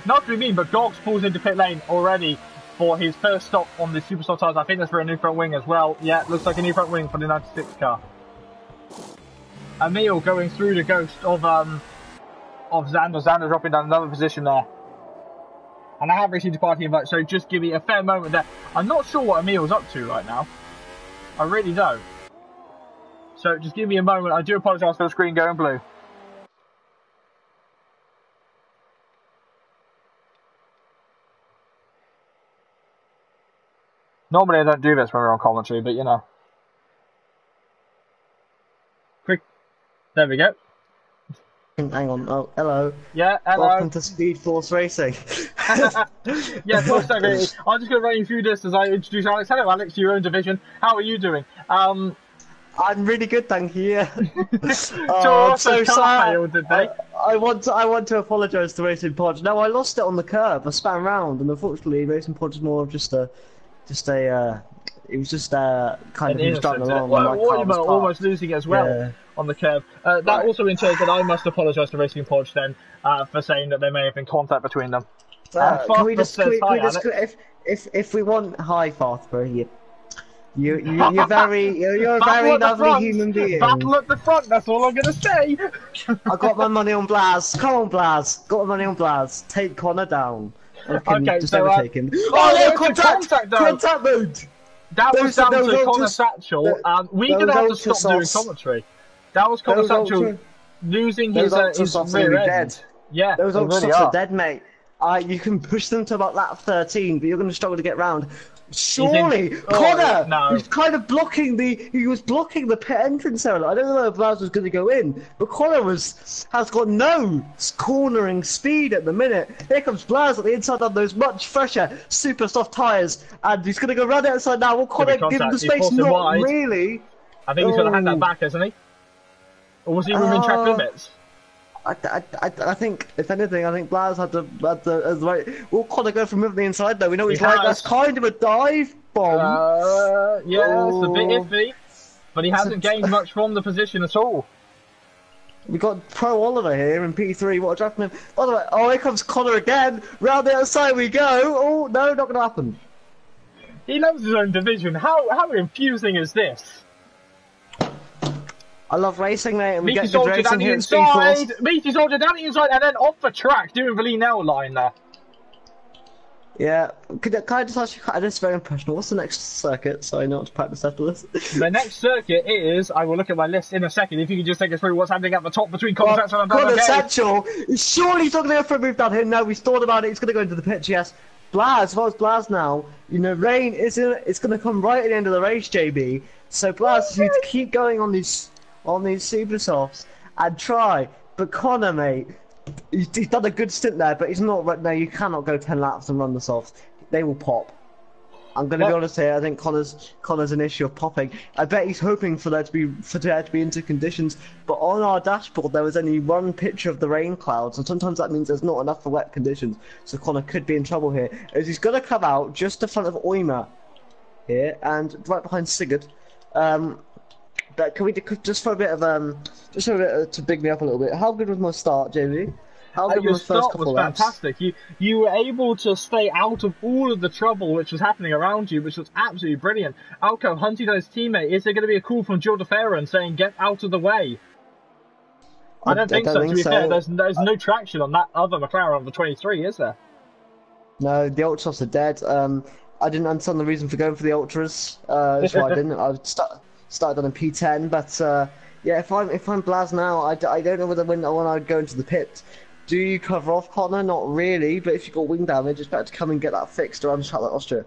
Not to be mean, but Gogs pulls into pit lane already for his first stop on the Superstar tyres. I think that's for a new front wing as well. Yeah, looks like a new front wing for the 96 car. Emil going through the ghost of Xander. Xander dropping down another position there. And I have received a party invite, so just give me a fair moment there. I'm not sure what Emil's up to right now. I really don't. So just give me a moment. I do apologise for the screen going blue. Normally I don't do this when we're on commentary, but you know. Quick. There we go. Hang on. Oh, hello. Yeah, hello. Welcome to SpeedForce Racing. Yeah, of course. I'm just going to run you through this as I introduce Alex. Hello, Alex, your own division. How are you doing? I'm really good, thank you. Yeah. I'm so sad. Failed, did they? I want to apologise to Racing Pod. No, I lost it on the curb. I span round, and unfortunately, Racing Pod is more of just a. It was just kind of he was driving along. Well, almost losing it as well on the curb. That also entails that I must apologise to Racing Pod then for saying that there may have been contact between them. Can we just if we want hi Farthbury, you're a very lovely human being. Battle at the front. That's all I'm gonna say. I got my money on Blaz. Come on, Blaz. Got my money on Blaz. Take Connor down. Okay, just so overtake him. Oh no! Contact mode. That was down to Connor Satchel. We're gonna have to stop doing commentary. That was Connor Satchel losing his rear end. Yeah, those ultras are dead, mate. You can push them to about lap 13, but you're going to struggle to get round. Surely, Connor! No. He's kind of blocking he was blocking the pit entrance area. I don't know if Blaz was going to go in, but Connor has got no cornering speed at the minute. Here comes Blaz at the inside of those much fresher, super soft tyres, and he's going to go round the outside now. Will Connor give him the space? Not wide. Really. I think he's going to hand that back, isn't he? Or was he within track limits? I think, if anything, I think Blaz had the right. Will Connor go from the inside though? We know he's like that's kind of a dive bomb. Yeah, it's a bit iffy, but he hasn't gained much from the position at all. We got Pro Oliver here in P3. What a draft from him. By the way, here comes Connor again. Round the outside we go. Oh no, not gonna happen. He loves his own division. How confusing is this? I love racing, mate, and we Meteor get good racing here at SpeedForce. Meteor Soldier down the inside and then off the track doing the Linnell line there. Yeah, can I just ask you, this is very impressionable. What's the next circuit so I know what to practice after this? The next circuit is, I will look at my list in a second, if you can just take us through what's happening at the top between Connor Satchel and Connor Satchel, surely he's not going to go for a move down here. No, we've thought about it, he's going to go into the pitch, yes. Blaz, as far as Blaz now, you know, rain it's going to come right at the end of the race, JB. So Blaz needs to keep going on these super softs and try. But Connor, mate, he's done a good stint there, but he's not right now. You cannot go 10 laps and run the softs. They will pop. I'm going to be honest here. I think Connor's an issue of popping. I bet he's hoping for there to be into conditions. But on our dashboard, there was only one picture of the rain clouds, and sometimes that means there's not enough for wet conditions. So Connor could be in trouble here, as he's going to come out just in front of Oimer here and right behind Sigurd. But can we just for a bit of just for a bit to big me up a little bit? How good was my start, JB? How good Your was my first start couple was laps? fantastic. You were able to stay out of all of the trouble which was happening around you, which was absolutely brilliant. Alco hunting down his teammate. Is there going to be a call from Gil de Ferran saying get out of the way? I don't think so. To be fair, there's no traction on that other McLaren on the 23, is there? No, the ultras are dead. I didn't understand the reason for going for the ultras. That's why I didn't. I started on a P10, but yeah, if I'm Blaz now, I don't know whether when I'd go into the pit. Do you cover off Connor? Not really, but if you've got wing damage, it's better to come and get that fixed around the track like Austria.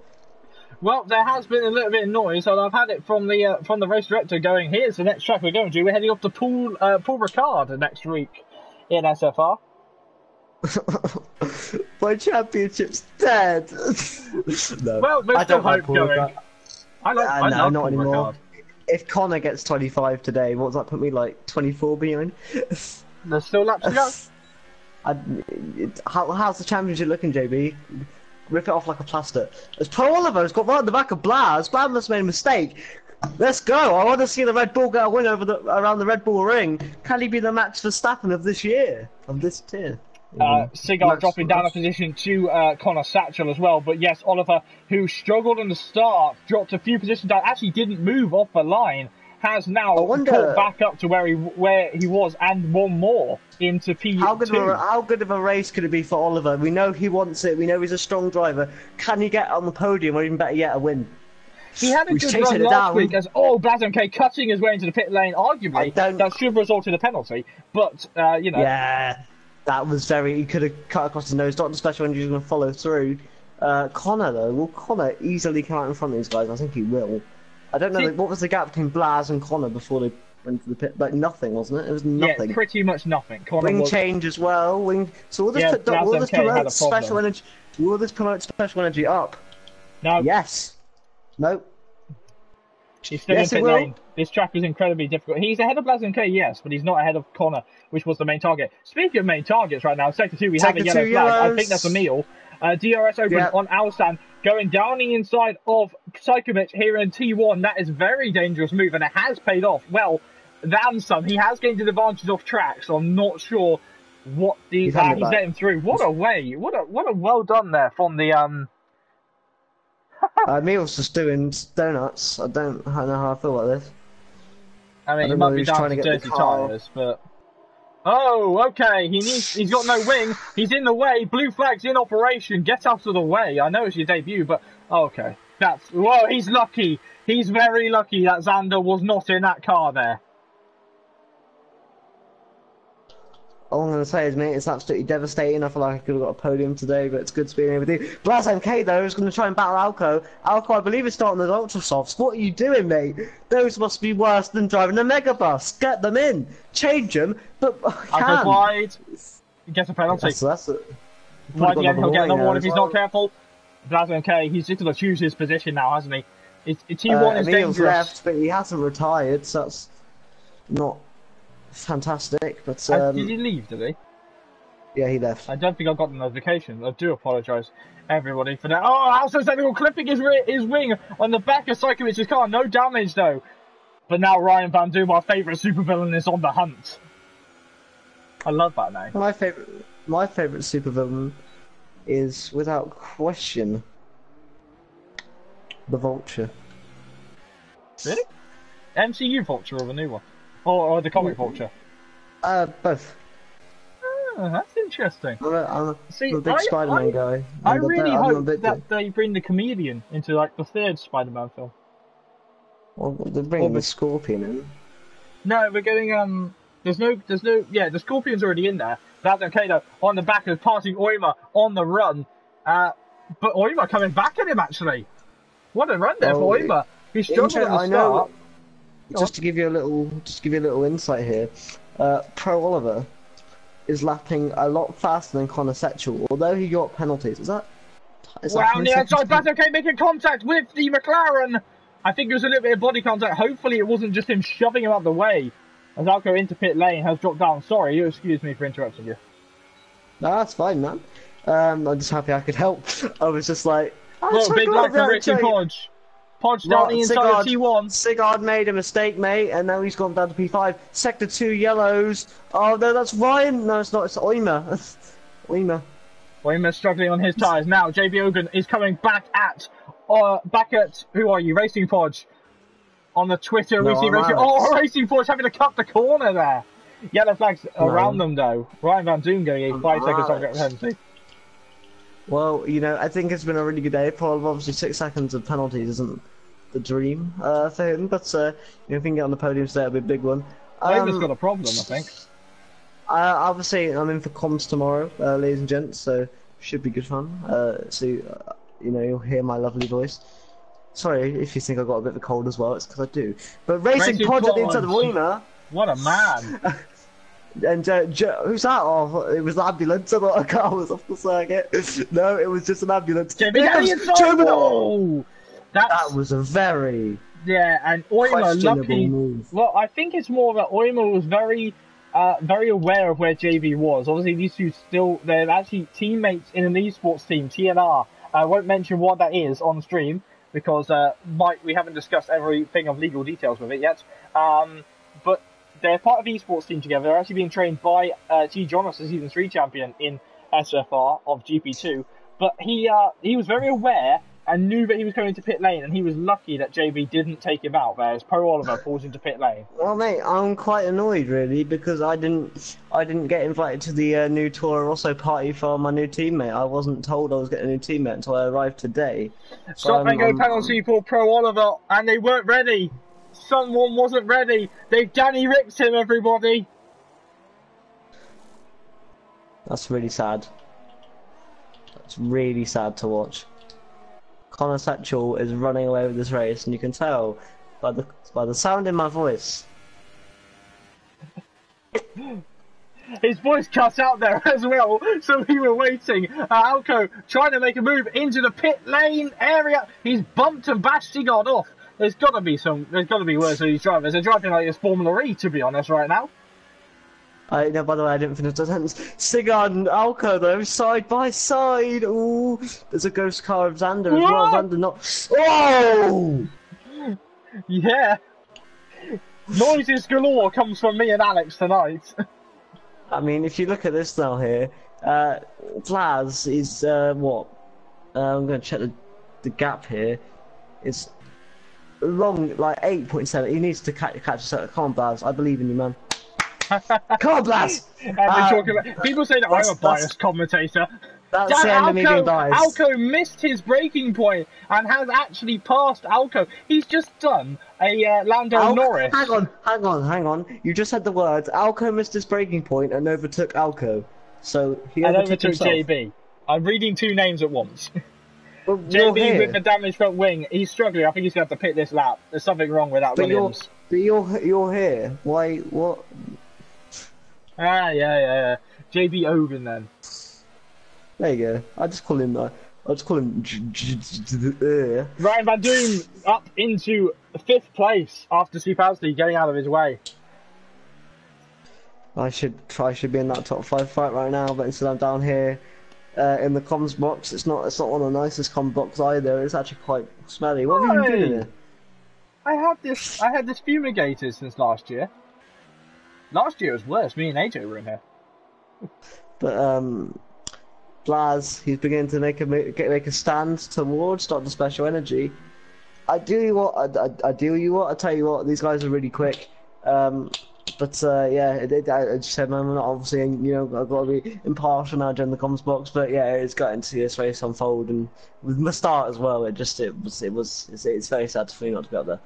Well, there has been a little bit of noise, and I've had it from the race director going, here's the next track we're going to. We're heading off to Paul Ricard next week in SFR. My championship's dead. No, well, there's still hope going. I love not Paul anymore. Ricard. If Connor gets 25 today, what does that put me like 24 behind? There's still laps to go. How's the championship looking, JB? Rip it off like a plaster. As Pro Oliver's got right on the back of Blaz. Blaz must have made a mistake. Let's go. I want to see the Red Bull get a win around the Red Bull ring. Can he be the Max Verstappen of this year? Of this tier? Cigar dropping down a position to Connor Satchel as well. But yes, Oliver, who struggled in the start, dropped a few positions down, actually didn't move off the line, has now caught back up to where he was and one more into P2. How good of a race could it be for Oliver? We know he wants it. We know he's a strong driver. Can he get on the podium, or even better yet, a win? He had a good run last week as Blaz MK cutting his way into the pit lane. Arguably, that should have resulted in a penalty, but you know. Yeah, that was he could have cut across his nose. Dr. Special Energy is going to follow through. Connor though, will Connor easily come out in front of these guys? I think he will. I don't know, what was the gap between Blaz and Connor before they went to the pit? Like nothing, wasn't it? It was nothing. Yeah, pretty much nothing. Wing change as well. So will this promote special energy? Will this promote special energy up? No. Yes. Nope. He's still in pit lane. This track is incredibly difficult. He's ahead of Blaz MK, yes, but he's not ahead of Connor, which was the main target. Speaking of main targets right now, Sector 2, we have a yellow flag. I think that's a meal. DRS open on Alsan, going down the inside of Psychovic here in T1. That is a very dangerous move, and it has paid off. Well, then some. He has gained an advantage off track, so I'm not sure what he's let him through. What a way! What a well done there from the Meal's just doing donuts. I don't know how I feel about this. I mean, he might be down to dirty tyres, but. Oh, okay. He's got no wing. He's in the way. Blue flag's in operation. Get out of the way. I know it's your debut, but okay. Whoa, he's lucky. He's very lucky that Xander was not in that car there. All I'm going to say is, mate, it's absolutely devastating. I feel like I could have got a podium today, but it's good to be able to do. Blaz MK, though, is going to try and battle Alco. Alco, I believe, is starting those Ultra Softs. What are you doing, mate? Those must be worse than driving a Megabus. Get them in. Change them, but Alco's wide. He gets a penalty. That's it. Wide again, he'll get another one if he's not careful. Blaz MK, he's just going to choose his position now, hasn't he? T1 is dangerous. Left, but he hasn't retired, so that's not fantastic, but did he leave, did he? Yeah, he left. I don't think I got the notification. I do apologise, everybody, for that. Oh, Also's clipping his wing on the back of Psychovic's car. No damage, though. But now Ryan Van Doom, our favourite supervillain, is on the hunt. I love that name. My favourite supervillain is, without question, the Vulture. Really? MCU Vulture or the new one? Or the comic Vulture? Both. Oh, that's interesting. I'm a big Spider-Man guy. I really hope that they bring the Chameleon into like the third Spider-Man film. Well, they're bringing the Scorpion in. No, we're getting the Scorpion's already in there. That's okay though. On the back of passing Oima on the run, but Oima coming back at him actually. What a run there for Oima. He struggled at the start. Just to give you a little insight here, Pro Oliver is lapping a lot faster than Connor Setchell, although he got penalties. Is that on the outside, that's okay, making contact with the McLaren. I think there was a little bit of body contact. Hopefully it wasn't just him shoving him out the way. As Alco into pit lane has dropped down. Sorry, you excuse me for interrupting you. No, that's fine, man. I'm just happy I could help. I was just like, big lap for Richie Podge. Podge down the inside of T1. Sigurd made a mistake, mate, and now he's gone down to P5. Sector 2 yellows. Oh no, that's Ryan. No, it's not. It's Oimer. Oimer. Oimer's struggling on his tyres. Now JB Ogun is coming back at who are you? Racing Podge. On the Twitter, we see Racing. Oh, Racing Force having to cut the corner there. Yellow flags around them though. Ryan Van Doom going 5 seconds off at penalty. Well, you know, I think it's been a really good day. Probably, obviously, 6 seconds of penalties isn't the dream for him, but you know, if we can get on the podium today, it'll be a big one. Oimer's got a problem, I think. Obviously, I'm in for comms tomorrow, ladies and gents, so should be good fun. So you know, you'll hear my lovely voice. Sorry if you think I got a bit of a cold as well, it's because I do. But Racing Podge at the inside of Oimer. What a man! And who's that? Oh, it was the ambulance. I thought a car was off the circuit. No, it was just an ambulance. That was a very and Oimer lucky. Move. Well, I think it's more that Oimer was very aware of where JB was. Obviously, these two they're actually teammates in an esports team, TNR. I won't mention what that is on stream because we haven't discussed everything of legal details with it yet. But they're part of the esports team together. They're actually being trained by T. Jonas, the Season 3 champion in SFR of GP2. But he was very aware and knew that he was going to pit lane, and he was lucky that JB didn't take him out there as Pro Oliver falls into pit lane. Well, mate, I'm quite annoyed really because I didn't get invited to the new Toro Rosso party for my new teammate. I wasn't told I was getting a new teammate until I arrived today. Stop and go penalty for Pro Oliver, and they weren't ready. Someone wasn't ready. They've Danny Ricked him, everybody. That's really sad. That's really sad to watch. Connor Satchel is running away with this race, and you can tell by the sound in my voice. His voice cut out there as well, so we were waiting. Alco trying to make a move into the pit lane area. He's bumped and bashed Sigurd off. There's got to be words for these drivers. They're driving like it's Formula E, to be honest, right now. No, by the way, I didn't finish the sentence. Sigurd and Alco, though, side by side. Ooh, there's a ghost car of Xander as well. Xander not. Oh! Yeah. Noises galore comes from me and Alex tonight. I mean, if you look at this now here, Blaz is what? I'm going to check the gap here. It's long, like 8.7. He needs to catch a set. Come on, Blaz. I believe in you, man. Come on, Blaz! People say that I'm a biased commentator. That's the end of me being biased. Alco missed his braking point and has actually passed Alco. He's just done a Lando Norris. Hang on. You just said the words. Alco missed his braking point and overtook Alco. So he overtook himself. JB. I'm reading two names at once. Well, JB with the damaged front wing. He's struggling. I think he's going to have to pit this lap. There's something wrong with that Williams. But you're here. Why? What? Yeah. JB Ogun then. There you go. I just call him. Ryan Van Doom up into 5th place after Steve Housley getting out of his way. I should be in that top 5 fight right now, but instead I'm down here in the comms box. It's not one of the nicest comms box either. It's actually quite smelly. What have you been doing here? I had this fumigator since last year. Last year was worse. Me and AJ were in here. But Blaz, he's beginning to make a stand towards Dr. Special Energy. I tell you what, these guys are really quick. But yeah, I just said, man, I'm not obviously, you know, I've got to be impartial now during the comms box. But yeah, it's gotten to see this race unfold, and with the start as well, it's very sad for me not to be up there.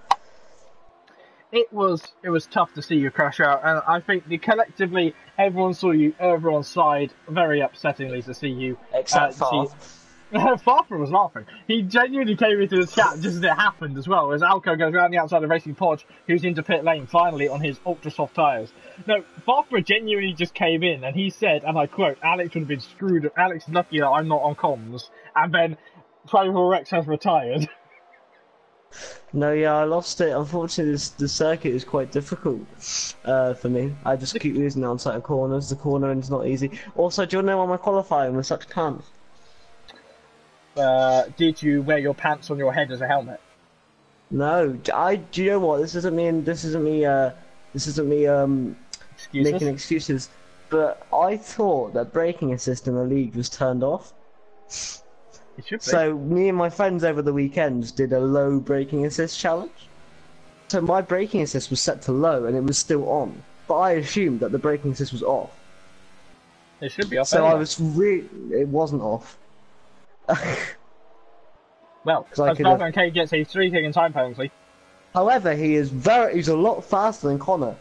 It was tough to see you crash out, and I think collectively everyone saw you, everyone's side, very upsettingly to see you. Except Farf. Farfra was laughing. He genuinely came into the chat just as it happened as well, as Alco goes around the outside of Racing Podge, who's into pit lane finally on his ultra soft tyres. No, Farfra genuinely just came in and he said, and I quote, Alex would have been screwed. Alex is lucky that I'm not on comms. And then Primal Rex has retired. No, yeah, I lost it. Unfortunately, the circuit is quite difficult for me. I just keep losing it on certain corners. The cornering's not easy. Also, do you know why my qualifying was such pants? Did you wear your pants on your head as a helmet? No, do you know what? This isn't me Excuses? making excuses. But I thought that braking assist in the league was turned off. It should be. So me and my friends over the weekend did a low braking assist challenge. So my braking assist was set to low and it was still on, but I assumed that the braking assist was off. It should be off. So anyway. it wasn't off. Well, as far as K gets a 3-second time penalty. However, he's a lot faster than Connor.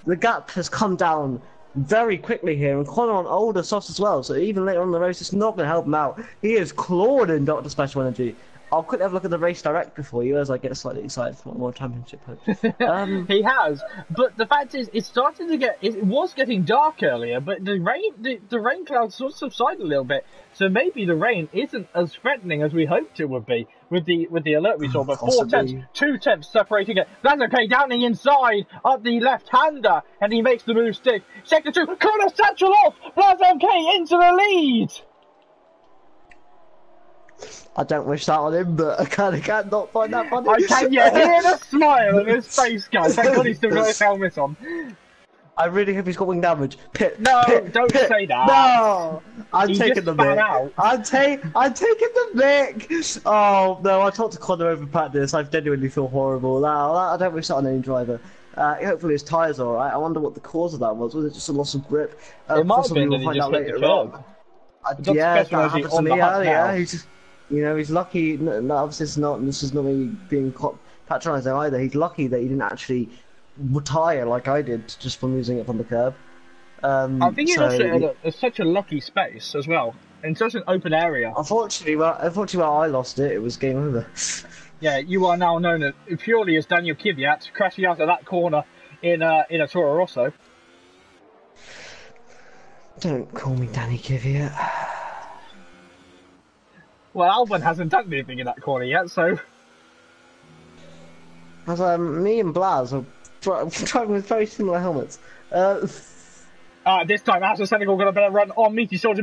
The gap has come down very quickly here, and Connor on older softs as well, so even later on in the race, it's not going to help him out. He is clawed in Dr. Special Energy. I'll quickly have a look at the race director for you as I get slightly excited for my World Championship hopes. He has, but the fact is, it's starting to get. It was getting dark earlier, but the rain clouds sort of subsided a little bit. So maybe the rain isn't as threatening as we hoped it would be with the alert we saw. But 4 tenths, 2 tenths separating it. That's okay. Down the inside of the left-hander, and he makes the move stick. Sector 2, corner satchel off. Blaz MK into the lead. I don't wish that on him, but I can't not find that funny. I can hear the smile on his face, guys. Thank God he's still got his helmet on. I really hope he's got wing damage. Don't say that. No, I'm taking the mic. I'm taking the mic. Oh no, I talked to Connor over practice. I genuinely feel horrible. I don't wish that on any driver. Hopefully his tyres are alright. I wonder what the cause of that was. Was it just a loss of grip? It might have been that he just hit the curb. Yeah, that happens to me. Yeah, he's lucky. No, obviously, this is not me being patronising either. He's lucky that he didn't actually retire like I did just from using it from the curb. I think he's also in such a lucky space as well, in such an open area. Unfortunately, where I lost it, it was game over. Yeah, you are now known purely as Daniel Kvyat, crashing out of that corner in a Toro Rosso. Don't call me Danny Kvyat. Well, Albon hasn't done anything in that corner yet, so... As me and Blaz are driving with very similar helmets. This time, Aston Senegal got a better run on Meaty Soldier,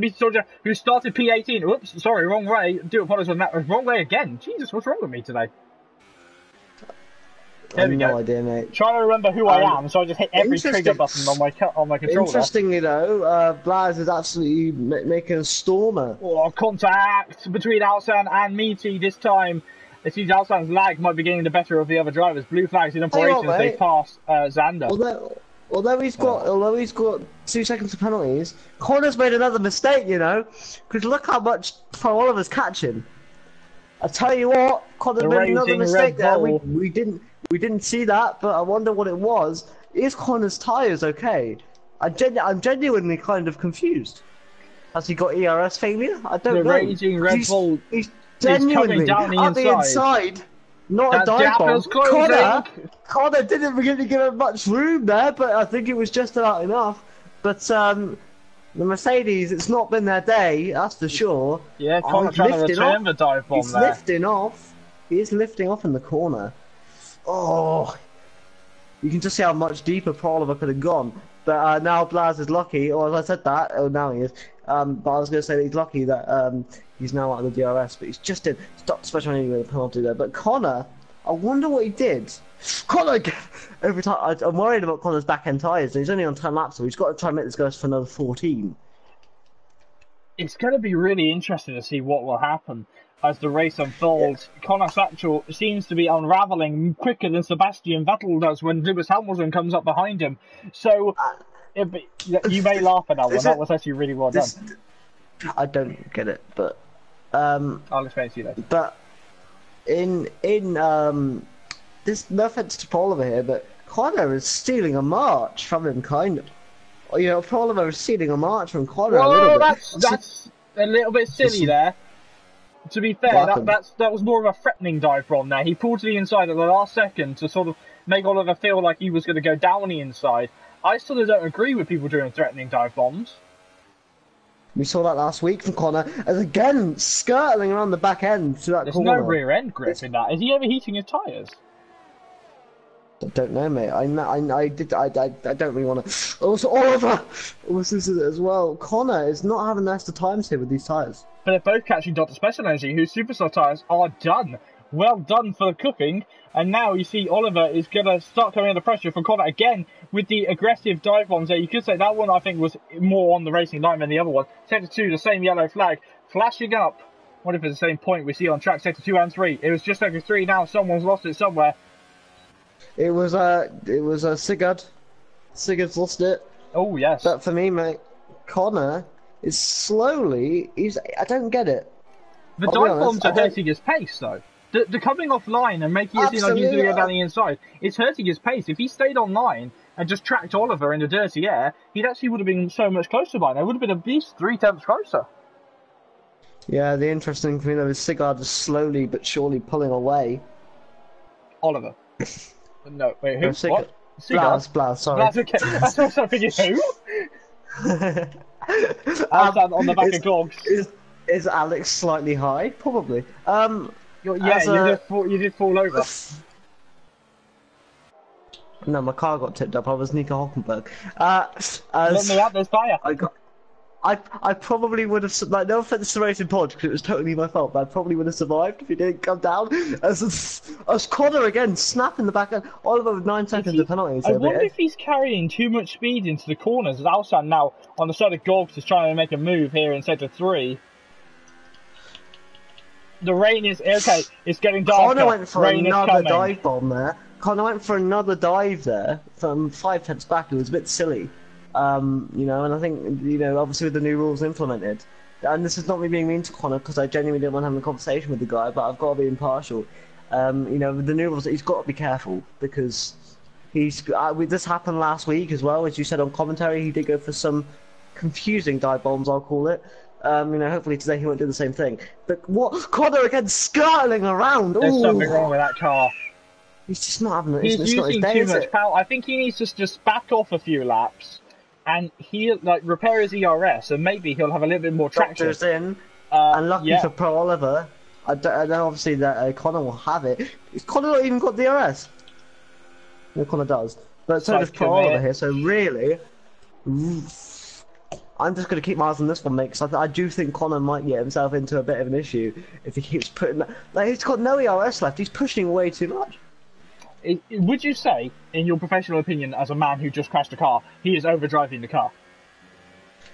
who started P18. Oops, sorry, wrong way. Do apologise on that. Wrong way again. Jesus, what's wrong with me today? There we go. No idea, mate. Trying to remember who I am, so I just hit every trigger button on my controller. Interestingly, though, Blaz is absolutely making a stormer. Oh, contact between Alsan and Meaty this time. It seems Alsan's lag might be getting the better of the other drivers. Blue flags in operation as they pass Zander. Although he's got 2 seconds of penalties, Connor's made another mistake, you know, because look how much Pro Oliver's catching. I tell you what, Connor made another mistake there. We didn't see that, but I wonder what it was. Is Connor's tyres okay? I'm genuinely kind of confused. Has he got ERS failure? I don't know. The raging Red Bull he's genuinely down the inside. Not a dive bomb. Connor didn't really give him much room there, but I think it was just about enough. But the Mercedes, it's not been their day, that's for sure. Yeah, Connor trying to return the dive bomb there. He's lifting off. He is lifting off in the corner. Oh, you can just see how much deeper Pro Oliver could have gone. But now Blaz is lucky, or as I said that, now he is. But I was going to say that he's lucky that he's now out of the DRS, but he's just in. Stop special anyway with a penalty there. But Connor, I wonder what he did. Connor, every time I'm worried about Connor's back end tyres. He's only on 10 laps, so he's got to try and make this go for another 14. It's going to be really interesting to see what will happen as the race unfolds. Yeah. Connor Satchel seems to be unravelling quicker than Sebastian Vettel does when Lewis Hamilton comes up behind him. So you may laugh at that one. That was actually really well done. I don't get it, but I'll explain to you later. But in this, no offense to Paul over here, but Connor is stealing a march from him, kind of. You know, Paul is stealing a march from Connor a little bit. That's a little bit silly there. To be fair, that was more of a threatening dive bomb there. He pulled to the inside at the last second to sort of make Oliver feel like he was going to go down the inside. I sort of don't agree with people doing threatening dive bombs. We saw that last week from Connor, as again, skirting around the back end to that corner. There's no rear end grip in that. Is he overheating his tyres? I don't know, mate. I don't really want to. Also, Oliver was as well. Connor is not having the best of times here with these tyres. But they're both catching Dr. Special Energy, whose Superstar tyres are done. Well done for the cooking. And now you see Oliver is going to start coming under pressure from Connor again with the aggressive dive bombs there. You could say that one, I think, was more on the racing line than the other one. Sector 2, the same yellow flag, flashing up. What if it's the same point we see on track Sector 2 and 3? It was just Sector 3 now. Someone's lost it somewhere. It was Sigurd. Sigurd's lost it. Oh, yes. But for me, mate, Connor is slowly... I don't get it. The dive bombs are hurting his pace, though. The coming off line and making it seem like he's going to go down the inside, it's hurting his pace. If he stayed on line and just tracked Oliver in the dirty air, he actually would have been so much closer by now. It would have been at least 3/10 closer. Yeah, the interesting thing though is Sigurd is slowly but surely pulling away. Oliver. No, wait, who? No, what? Blaz, sorry. Blaz, okay. That's what I'm thinking, who? Outside on the back of Gogs. Is Alex slightly high? Probably. Yeah, you did fall over. No, my car got tipped up. I was Nico Hulkenberg. Let me out, there's fire. I probably would have, like, no offense to Racing Pod, because it was totally my fault, but I probably would have survived if he didn't come down. As Connor again, snapping the back end. Oliver with 9 seconds of penalties. I wonder if he's carrying too much speed into the corners, as Alsan now, on the side of Gogs, is trying to make a move here in Sector 3. The rain is, okay, it's getting darker. Connor went for another dive bomb there. Connor went for another dive there from 5/10 back. It was a bit silly. You know, and I think, you know, obviously with the new rules implemented, and this is not me being mean to Connor because I genuinely didn't want to have a conversation with the guy, but I've got to be impartial. You know, with the new rules, he's got to be careful because this happened last week as well, as you said on commentary. He did go for some confusing dive bombs, I'll call it. You know, hopefully today he won't do the same thing. But what? Connor again skirting around. There's something wrong with that car. He's just not having it. He's using too much power. I think he needs to just back off a few laps. And he'll repair his ERS, and maybe he'll have a little bit more traction. Doctor's in, and lucky for Pro Oliver, I know obviously that Connor will have it. Is Connor not even got DRS? No, Connor does, but so does Pro Oliver here. So really, I'm just going to keep my eyes on this one, mate, because I do think Connor might get himself into a bit of an issue if he keeps putting that. Like, he's got no ERS left. He's pushing way too much. Would you say, in your professional opinion, as a man who just crashed a car, he is overdriving the car?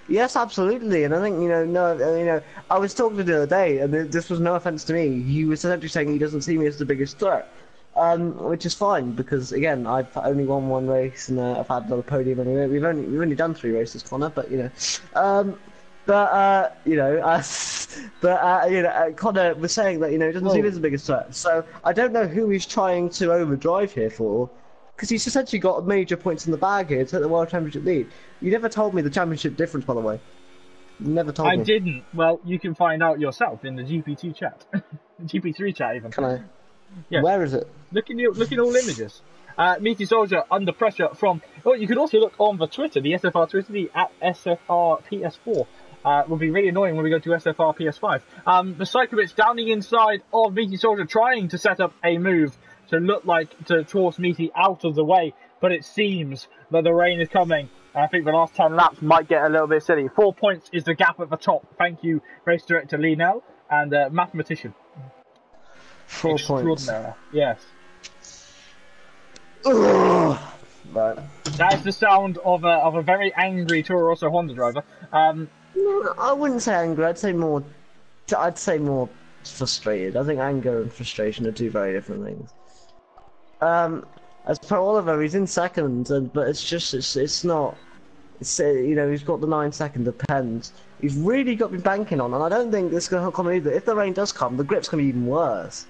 Yes, absolutely, and I think, you know, I was talking to him the other day, and this was no offence to me. He was essentially saying he doesn't see me as the biggest threat, which is fine because again, I've only won one race and I've had another podium, and we've only done 3 races, Connor, but you know, Connor was saying that, you know, he doesn't see me as the biggest threat. So I don't know who he's trying to overdrive here for, because he's essentially got major points in the bag here to take the World Championship lead. You never told me the championship difference, by the way. You never told me. I didn't. Well, you can find out yourself in the GP2 chat, GP3 chat even. Can I? Yes. Where is it? Look in all images. Meaty Soldier under pressure from. Oh, you could also look on the Twitter, the SFR Twitter, the @SFRPS4. Will be really annoying when we go to SFR PS5. The Psychowitz down the inside of Meaty Soldier, trying to set up a move to look like to force Meaty out of the way, but it seems that the rain is coming. I think the last 10 laps might get a little bit silly. 4 points is the gap at the top. Thank you, race director Lionel and mathematician. 4 points. Yes. Ugh. Right. That is the sound of a very angry Toro Rosso Honda driver. No, I wouldn't say angry. I'd say more frustrated. I think anger and frustration are 2 very different things. As per Oliver, he's in second, but it's not. You know, he's got the 9-second depends. He's really got me banking on, and I don't think this is going to come either. If the rain does come, the grip's going to be even worse.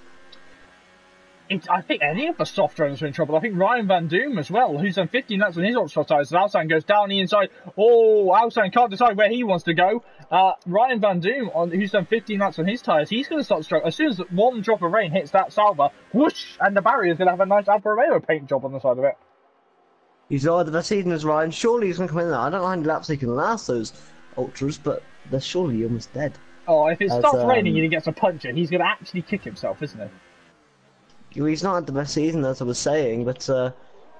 I think any of the soft drivers are in trouble. I think Ryan Van Doom as well, who's done 15 laps on his ultra tyres. Alsan goes down the inside. Oh, Alsan can't decide where he wants to go. Ryan Van Doom, who's done 15 laps on his tyres, he's going to start struggling. As soon as one drop of rain hits that Sauber, whoosh, and the barrier's going to have a nice Alfa Romeo paint job on the side of it. He's either the season as Ryan. Surely he's going to come in there. I don't know how many laps he can last those ultras, but they're surely almost dead. Oh, if it starts raining and he gets a puncture, he's going to actually kick himself, isn't he? He's not had the best season, as I was saying, but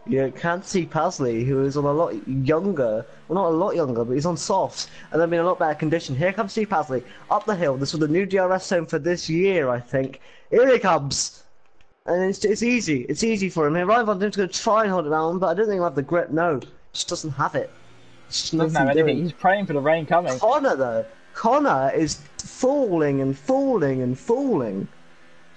You can see Pasley, who is on a lot younger, well not a lot younger, but he's on softs, and they're in a lot better condition. Here comes Steve Pasley, up the hill. This was the new DRS zone for this year, I think. Here he comes! And it's easy. It's easy for him. Here, Ryan Van Doom's going to try and hold it down, but I don't think he'll have the grip. No, just doesn't have it. It's just Doesn't nothing have doing. anything. He's praying for the rain coming. Connor, though. Connor is falling and falling and falling.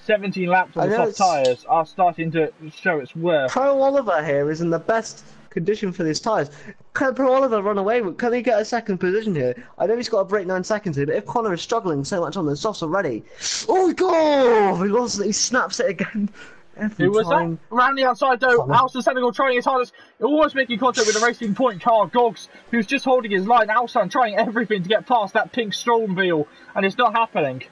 17 laps on the soft tyres are starting to show its worth. Pro Oliver here is in the best condition for these tyres. Can Pro Oliver run away? Can he get a second position here? I know he's got to break 9 seconds here, but if Connor is struggling so much on the softs already, oh God! He snaps it again. Every Who was time. that? Around the outside though, Alston Senegal trying his hardest, almost making contact with the Racing Point car, Gogs, who's just holding his line. Alston trying everything to get past that pink storm wheel, and it's not happening.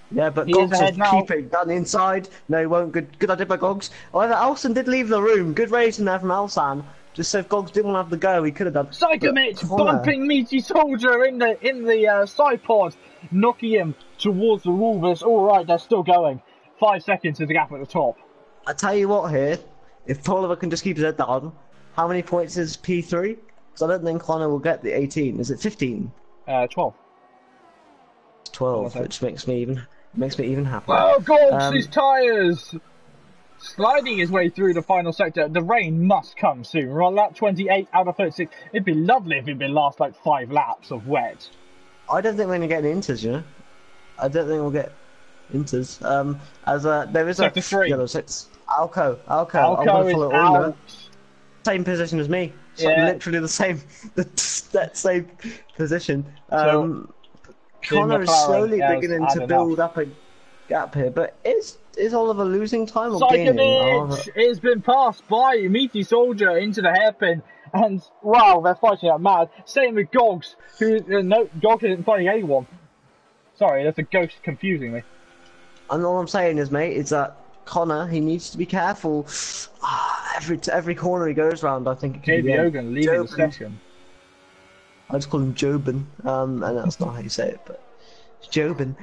Yeah, but He Gogs is ahead will now. keep it done inside. No, he won't. Good idea by Gogs. However, Alston did leave the room. Good racing there from Alston. Just so if Gogs didn't want to have the go, he could have done. Psychomich bumping Meaty Soldier in the side pod, knocking him towards the wall. But it's all right. They're still going. 5 seconds is the gap at the top. I tell you what here, if Oliver can just keep his head down, how many points is P3? Because I don't think Connor will get the 18. Is it 15? 12. 12, which makes me even happier. Oh, Gogs, his tyres! Sliding his way through the final sector. The rain must come soon. We're on lap 28 out of 36. It'd be lovely if it'd been last like 5 laps of wet. I don't think we're going to get any inters, you know? I don't think we'll get inters. There is Sector 3. Yellow 6. Alco. I'm Alco gonna is follow Orla. out. Same position as me. It's Yeah. like literally the same, that same position. So, Connor is McLaren slowly has beginning had to build up a gap here, but is Oliver losing time or gaining? Psychomich has been passed by Meaty Soldier into the hairpin, and wow, they're fighting out mad. Same with Gogs, who no, Gogs isn't fighting anyone. Sorry, that's a ghost confusing me. And all I'm saying is, mate, is that Connor, he needs to be careful. Every corner he goes round, I think it could be JB Hogan leaving the session. I just call him Jobin, and that's not how you say it, but Jobin.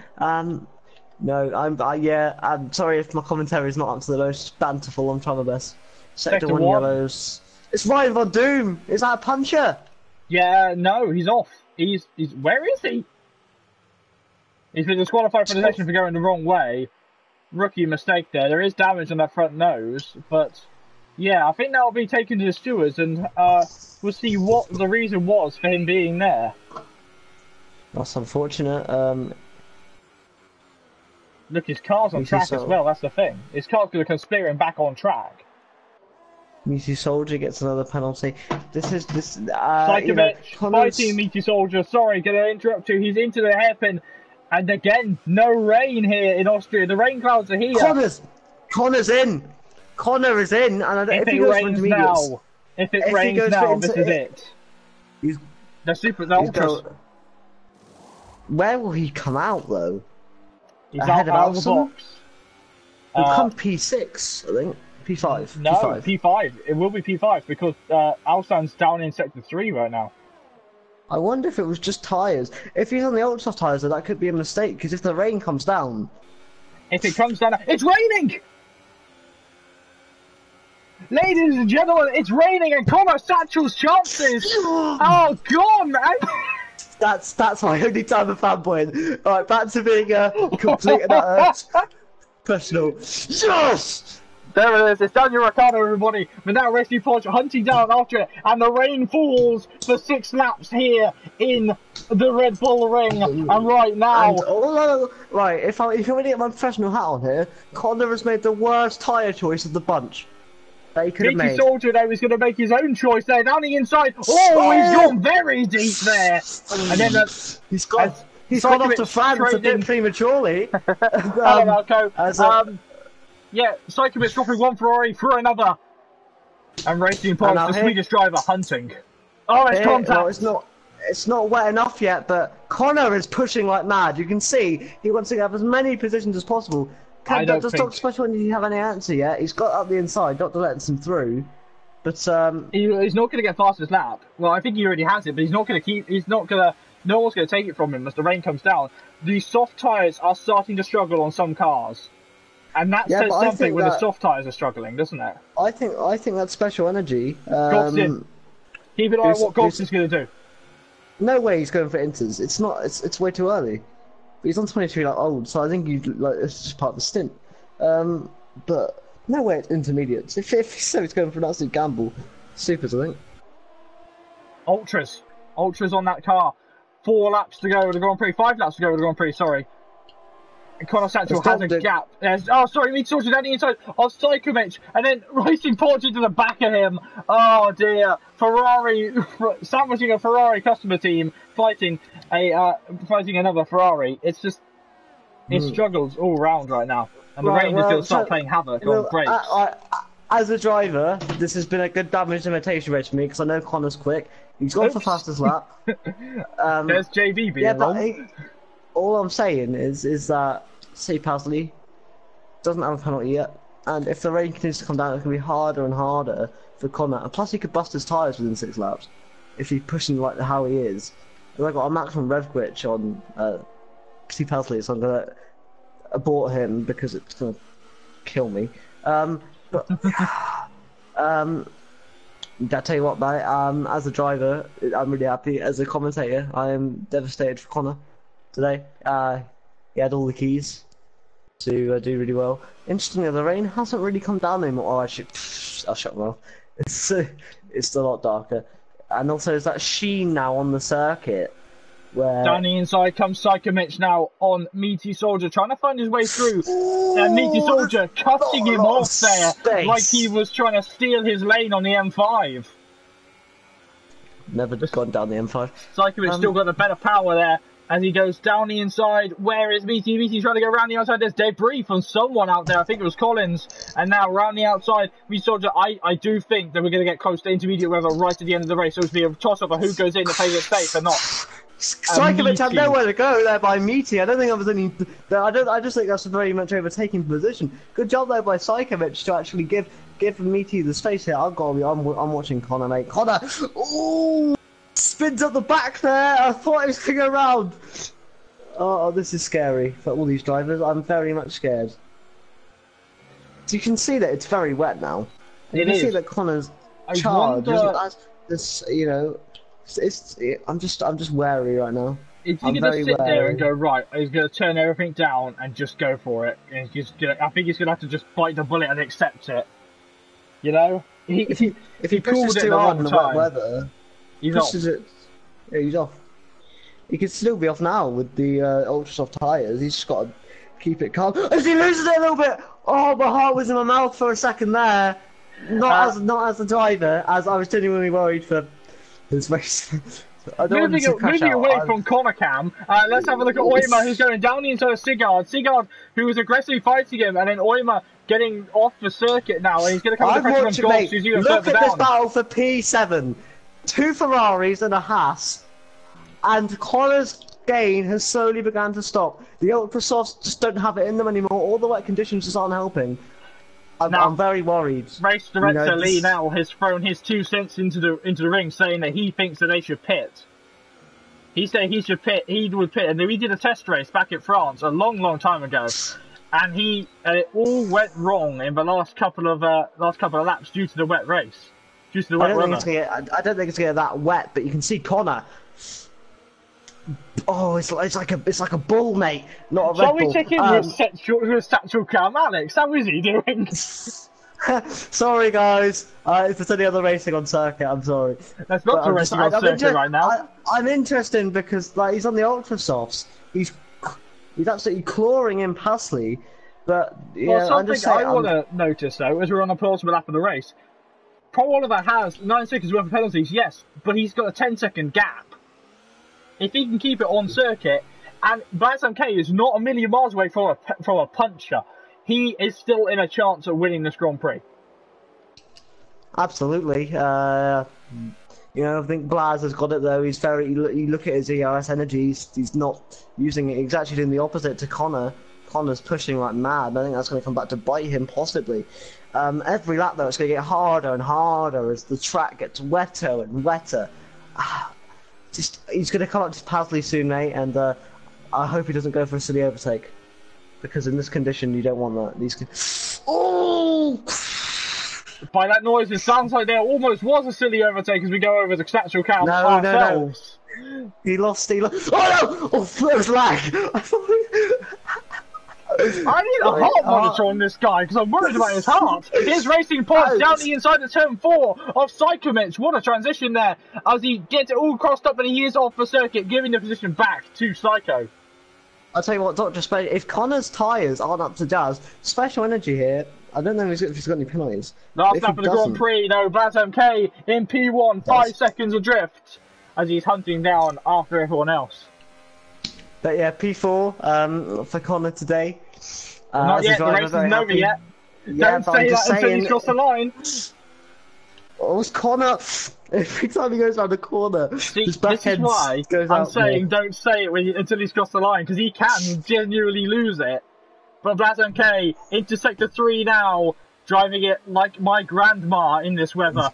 No, I'm sorry if my commentary is not up to the most banterful. I'm trying my best. Sector 1 yellows. It's Ryan Von Doom. Is that a puncher? Yeah, no, he's off. He's where is he? He's been disqualified for the session for going the wrong way. Rookie mistake there. There is damage on that front nose, but yeah, I think that will be taken to the stewards, and we'll see what the reason was for him being there. That's unfortunate. Look, his car's on track as well. That's the thing. His car's going to come steering back on track. Meaty Soldier gets another penalty. Psychomich fighting Meaty Soldier. Sorry, going to interrupt you. He's into the hairpin. And again, no rain here in Austria. The rain clouds are here. Connor's in. Connor is in. And if it rains now, this is it. The ultras. Where will he come out though? He's out of the box. He'll come P6, I think. P5. No, P5. It will be P5 because Alstan's down in Sector 3 right now. I wonder if it was just tyres. If he's on the ultra soft tyres, that could be a mistake, because if the rain comes down... If it comes down... It's raining! Ladies and gentlemen, it's raining and Connor Satchel's chances are gone, man! That's my only time of fanboying. Alright, back to being a complete and utter professional. Yes! There it is, it's Daniel Ricciardo, everybody. But now Racing Point hunting down after it, and the rain falls for 6 laps here in the Red Bull Ring. And right now... right, if I'm going to get my professional hat on here, Connor has made the worst tyre choice of the bunch. That he could have made. Soldier, though, is going to make his own choice there, down the inside. Oh, he's gone very deep there. And then he's gone off to France a bit prematurely. Yeah, Psychomich dropping one Ferrari through another. And Racing Point, the Swedish driver, hunting. Oh, it's contact! Well, it's not wet enough yet, but Connor is pushing like mad. You can see he wants to have as many positions as possible. Does Dr. Special have any answer yet? He's got up the inside, Dr. lets him through. But he's not going to get fastest lap. Well, I think he already has it, but he's not going to keep. No one's going to take it from him as the rain comes down. The soft tyres are starting to struggle on some cars. And that Yeah, says but I something think when the that soft tyres are struggling, doesn't it? I think that's special energy. Goff's in. Keep an eye on what Goff is going to do. No way he's going for inters. It's not. It's way too early. But he's on 22 like old, so I think you like it's just part of the stint. But no way it's intermediates. If so, he's going for an absolute gamble. Supers, I think. Ultras on that car. 4 laps to go with the Grand Prix. 5 laps to go with the Grand Prix. Sorry. Conor Sancho has a gap. Oh, sorry, we sorted down the inside of Psychomich, and then racing Porsche to the back of him. Oh dear, Ferrari sandwiching a Ferrari customer team fighting another Ferrari. It's just it struggles all round right now, and the rain is going to start playing havoc on brakes. As a driver, this has been a good damage limitation race for me because I know Conor's quick. He's gone for fastest lap. There's JV being wrong. All I'm saying is that say Pasley doesn't have a penalty yet, and if the rain continues to come down, it's going to be harder and harder for Conor. And plus, he could bust his tyres within 6 laps if he's pushing like how he is. And I got a maximum rev glitch on C Pasley, so I'm going to abort him because it's going to kill me. But I tell you what, mate. As a driver, I'm really happy. As a commentator, I am devastated for Conor today. He had all the keys to do really well. Interestingly, the rain hasn't really come down anymore. Oh, I'll shut my mouth. It's a lot darker, and also there's that sheen now on the circuit. Where down the inside comes Psychomich now on Meaty Soldier, trying to find his way through. Meaty Soldier cutting him off there like he was trying to steal his lane on the M5. Never gone down the M5. Psychomich still got the better power there. As he goes down the inside, where is Meaty? Meaty's trying to go around the outside. There's debris from someone out there. I think it was Collins. And now around the outside, Meaty Soldier, I do think that we're going to get close to intermediate weather right at the end of the race. So it's going to be a toss-up of who goes in to play it safe or not. Psychomich had nowhere to go there by Meaty. I don't think I was any. I just think that's a very much overtaking position. Good job though by Psychomich to actually give Meaty the space here. I'm watching Conor, mate. Conor, ooh, spins up the back there. I thought he was going to go around. Oh, this is scary for all these drivers. I'm very much scared. So you can see that it's very wet now. You can see that Conor's charge isn't as this, you know. I'm just wary right now. Is he going to sit there and go, right, he's going to turn everything down and just go for it? And I think he's going to have to just bite the bullet and accept it. You know? If he pushes too hard in the wet weather, he's off. He could still be off now with the ultra soft tyres. He's just got to keep it calm. As he loses it a little bit, oh, my heart was in my mouth for a second there. Not as a driver, as I was genuinely worried for his race. Moving away from Conor Cam, let's have a look at Oima, who's going down the inside of Sigurd. Sigurd, who was aggressively fighting him, and then Oima getting off the circuit now, and he's going to come to the pressure from Goff, who's even further down. Look at this battle for P7. 2 Ferraris and a Haas, and Conor's gain has slowly begun to stop. The Ultra Softs just don't have it in them anymore. All the wet conditions just aren't helping. I'm very worried. Race director Lee now has thrown his 2 cents into the ring, saying that he thinks that they should pit. He said he would pit, and we did a test race back in France a long time ago, and it all went wrong in the last couple of laps due to the wet race, due to the wet weather. I don't think it's gonna get that wet, but you can see Conor. Oh, it's like a bull, mate, not a Red Bull. Shall we check in with Satchel Cam? Alex, how is he doing? Sorry, guys. If there's any other racing on circuit, I'm sorry. There's lots of racing on circuit right now. I'm interested because like he's on the Ultra Softs. He's absolutely clawing in Pasley. But something I want to notice though, as we're on the penultimate lap of the race, Paul Oliver has 9 seconds worth of penalties, yes, but he's got a 10-second gap. If he can keep it on circuit, and Blazam K is not a million miles away from a puncher, he is still in a chance of winning this Grand Prix. Absolutely. I think Blaz has got it though. He's you look at his ERS energy, he's not using it. He's actually doing the opposite to Conor. Conor's pushing like mad. I think that's going to come back to bite him possibly. Every lap though, it's going to get harder and harder as the track gets wetter and wetter. He's going to come up to Pasley soon, mate, and I hope he doesn't go for a silly overtake. because in this condition you don't want that. Oh! By that noise, it sounds like there almost was a silly overtake as we go over the actual count ourselves. No. He lost. Oh no! Oh, it was lag. I need a heart monitor on this guy because I'm worried about his heart. His racing pods down the inside of turn 4 of Psychomich. What a transition there as he gets it all crossed up and he is off the circuit, giving the position back to Psycho. I'll tell you what, Dr. Spade, if Connor's tyres aren't up to jazz, special energy here. I don't know if he's got any penalties. Last lap of the Grand Prix, no, Baz MK in P1, 5 seconds adrift as he's hunting down after everyone else. But yeah, P4 for Connor today. Not yet, the race isn't over yet. Don't say that until he's crossed the line. Oh, it's Connor. Every time he goes around the corner, see, his back this is why I'm saying don't say it until he's crossed the line, because he can genuinely lose it. But Baz MK into sector 3 now, driving it like my grandma in this weather.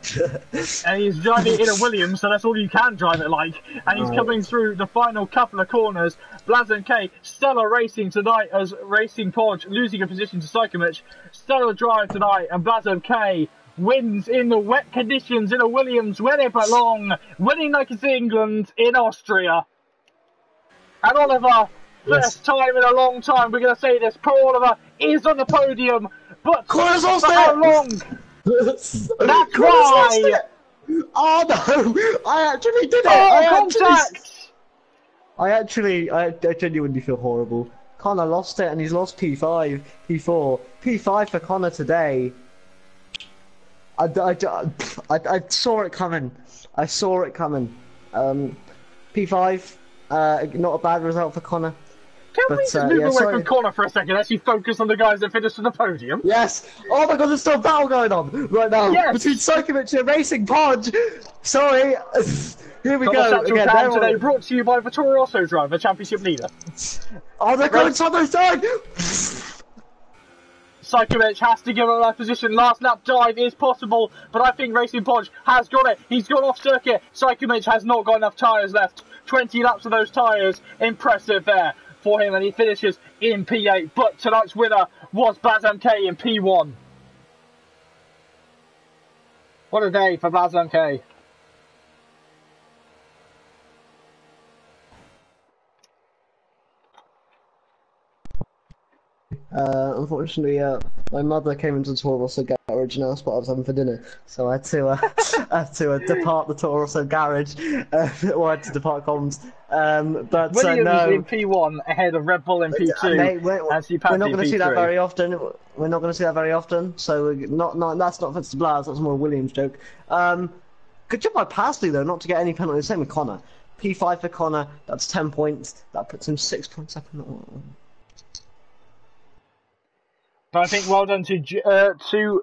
And he's driving it in a Williams, so that's all you can drive it like. And he's coming through the final couple of corners. Baz MK, stellar racing tonight as Racing Podge losing a position to Psychomich. Stellar drive tonight, and Baz MK wins in the wet conditions in a Williams where they belong, winning like it's England in Austria. And Oliver, first time in a long time, we're going to say this, poor Oliver is on the podium, but for how long? That's why! Oh no! I actually did it! Contact! I genuinely feel horrible. Connor lost it and he's lost P5, P4. P5 for Connor today. I saw it coming. I saw it coming. P5, not a bad result for Connor. Can we just move away from Connor for a second? Actually focus on the guys that finished on the podium. Yes. Oh my God, there's still a battle going on right now between Psychomich and Racing Podge. Sorry. Here we go. Again, today brought to you by the Toro Rosso driver, championship leader. Oh, they're going side by side. Psychomich has to give a left position. Last lap dive is possible, but I think Racing Podge has got it. He's gone off circuit. Psychomich has not got enough tyres left. 20 laps of those tyres. Impressive there for him, and he finishes in P8. But tonight's winner was Baz MK in P1. What a day for Baz MK. Unfortunately, my mother came into the Toro Rosso garage and asked what I was having for dinner, so I had to depart the Toro Rosso garage, or I had to depart comms. But Williams no. in P1 ahead of Red Bull in P2. Mate, we're not going to see that very often. We're not going to see that very often. So that's not offensive to Blaz. That's more a Williams joke. Good job by Pasley though, not to get any penalties. Same with Connor. P5 for Connor. That's 10 points. That puts him 6 points up in the. But I think well done to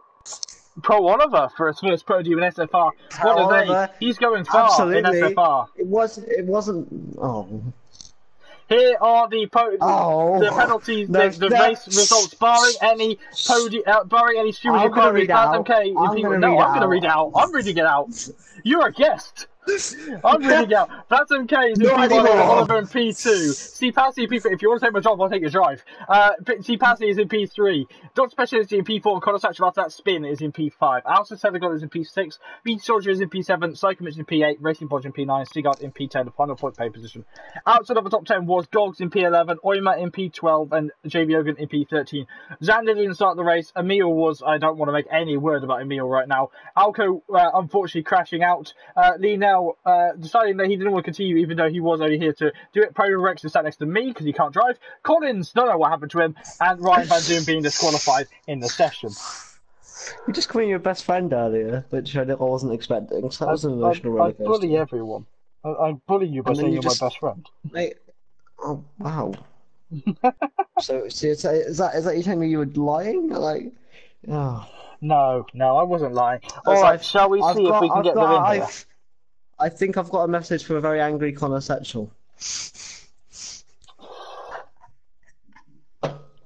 Pro Oliver for his first podium in SFR. What a day! He's going far in SFR. It wasn't. Oh. Here are the penalties, the race results, barring any stupid inquiries. I'm going to read out. I'm reading it out. You're a guest. I'm reading out. That's MK is in P1, Oliver in P2. C Passy in P3. If you want to take my job, I'll take your drive. C Passy is in P3. Dr. Specialist is in P4. And Connor Satchel after that spin is in P5. Alsa Senegal is in P6. B Soldier is in P7. Psychomich in P8. Racing Podge in P9. Stigart in P10. The final point pay position. Outside of the top 10 was Dogs in P11. Oyma in P12. And JB Ogan in P13. Xander didn't start the race. Emil was, I don't want to make any word about Emil right now. Alco, unfortunately, crashing out. Lee now deciding that he didn't want to continue, even though he was only here to do it. Pro Rex is sat next to me because he can't drive. Collins, don't know what happened to him, and Ryan Van Doom being disqualified in the session. You just called your best friend earlier, which I wasn't expecting. So that was an emotional rollercoaster. I bully everyone. I bully you by saying you're my best friend. Mate, oh wow. so is that you telling me you were lying? Like, oh. No, I wasn't lying. All right, shall we see if we can get them in here? I think I've got a message from a very angry Connor Satchel.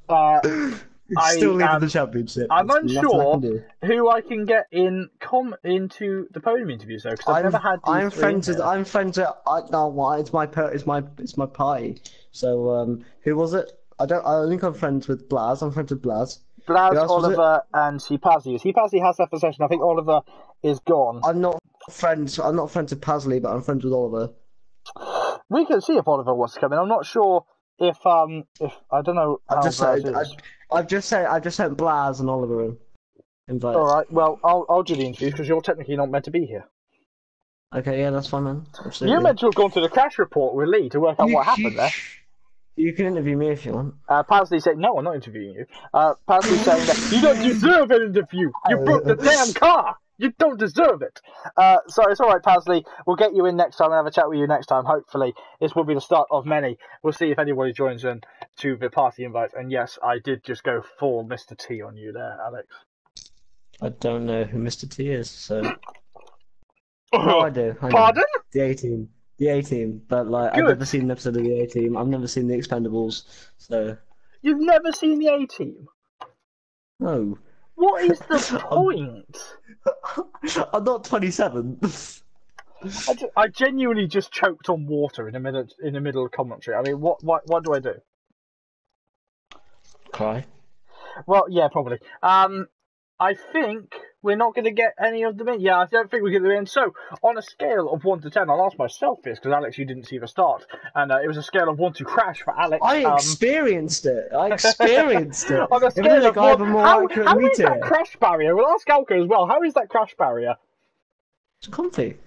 Still leading the championship. I'm unsure who I can get into the podium interviews though, because I've never had these. I'm friends with. No, it's my pie. So who was it? I don't. I think I'm friends with Blaz. I'm friends with Blaz. Blaz, Who else was it? Oliver, and Sipazi. Sipazi has left the session. I think Oliver is gone. I'm not friends. I'm not friends with Pasley, but I'm friends with Oliver. We can see if Oliver wants to come in. I'm not sure if I don't know how Blaz is. I've just sent Blaz and Oliver in. Invite. All right. Well, I'll do the interviews because you're technically not meant to be here. Okay, yeah, that's fine, man. Absolutely. You're meant to have gone to the crash report with Lee to work out what happened there. You can interview me if you want. Pasley said, "No, I'm not interviewing you." Pasley saying that you don't deserve an interview. You broke the damn car. You don't deserve it. So it's all right, Pasley. We'll get you in next time and have a chat with you next time. Hopefully, this will be the start of many. We'll see if anybody joins in to the party invite. And yes, I did just go full Mr. T on you there, Alex. I don't know who Mr. T is, so. No, I do. Pardon? The A-Team. The A-Team. But, like, Good. I've never seen an episode of the A-Team. I've never seen the Expendables, so. You've never seen the A-Team? No. What is the point? I'm not 27. I genuinely just choked on water in the middle of commentary. I mean, what do I do? Cry. Well, yeah, probably. I think we're not going to get any of them in. Yeah, I don't think we're going to get them in. So, on a scale of 1 to 10, I'll ask myself this, because Alex, you didn't see the start. And it was a scale of 1 to crash for Alex. I experienced it. On a scale of 1, how is that crash barrier? We'll ask Alka as well. How is that crash barrier? It's comfy.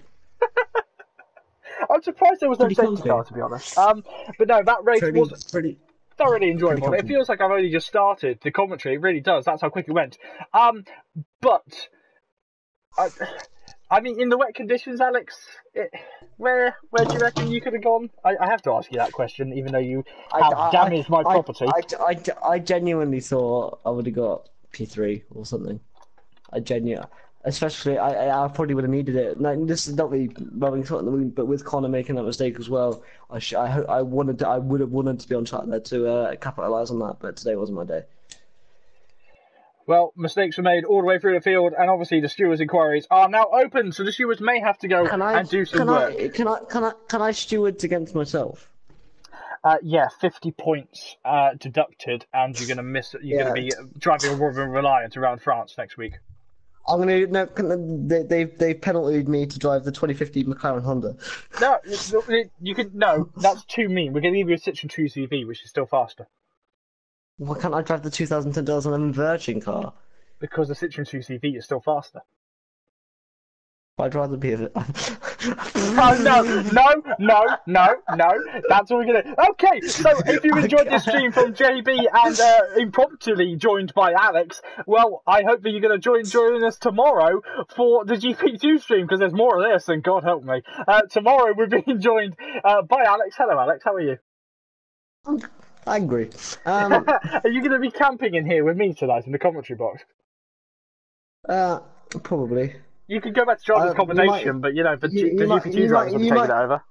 I'm surprised there was no safety car, to be honest. But no, that race was thoroughly enjoyable. It feels like I've only just started the commentary. It really does. That's how quick it went. But I mean, in the wet conditions, Alex, where do you reckon you could have gone? I have to ask you that question, even though you have damaged my property. I genuinely thought I would have got P3 or something. Especially, I probably would have needed it. Now, this is not me rubbing salt in the wound, but with Connor making that mistake as well, I would have wanted to be on track there to capitalise on that, but today wasn't my day. Well, mistakes were made all the way through the field, and obviously the stewards' inquiries are now open, so the stewards may have to go and do some work. Can I stewards against myself? Yeah, 50 points deducted, and you're going to be driving a Rover Reliant around France next week. They've penaltied me to drive the 2015 McLaren Honda. No, that's too mean. We're going to give you a Citroen 2CV, which is still faster. Why can't I drive the 2010-2011 Virgin car? Because the Citroen 2CV is still faster. I'd rather be a... No. That's what we're going to... Okay, so if you enjoyed this stream from JB and impromptu joined by Alex, well, I hope that you're going to join us tomorrow for the GP2 stream, because there's more of this, and God help me. Tomorrow we're being joined by Alex. Hello, Alex. How are you? I'm angry. Are you going to be camping in here with me tonight in the commentary box? Probably. You could go back to driver's accommodation, but the GP2 drivers will be taking it over.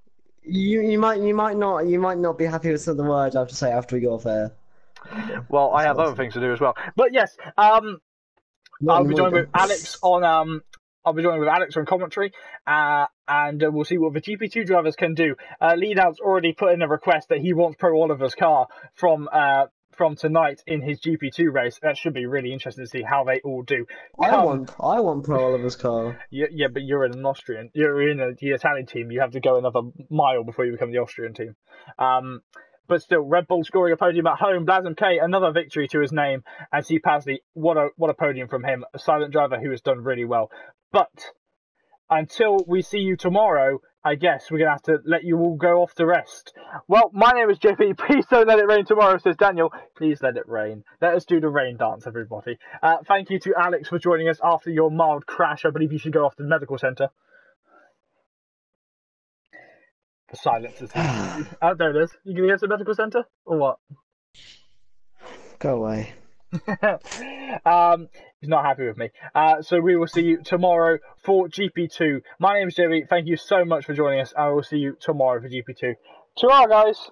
You might not be happy with some of the words I have to say after we go off air. Well, I have other things to do as well. But yes, I'll be joined with Alex on commentary, and we'll see what the GP2 drivers can do. Leadout's already put in a request that he wants Pro Oliver's car from tonight in his GP2 race. That should be really interesting to see how they all do. I want Pro Oliver's car. Yeah, but you're in an Austrian. You're in the Italian team. You have to go another mile before you become the Austrian team. But still, Red Bull scoring a podium at home. Blazem K, another victory to his name. And see Pasley, what a podium from him. A silent driver who has done really well. But until we see you tomorrow, I guess we're going to have to let you all go off to rest. Well, my name is JP. Please don't let it rain tomorrow, says Daniel. Please let it rain. Let us do the rain dance, everybody. Thank you to Alex for joining us after your mild crash. I believe you should go off to the medical centre. The silence is here. Oh, there it is. You going to go to the medical centre? Or what? Go away. He's not happy with me. So we will see you tomorrow for GP2. My name is Jerry. Thank you so much for joining us. I will see you tomorrow for GP2. Ta-ra, guys.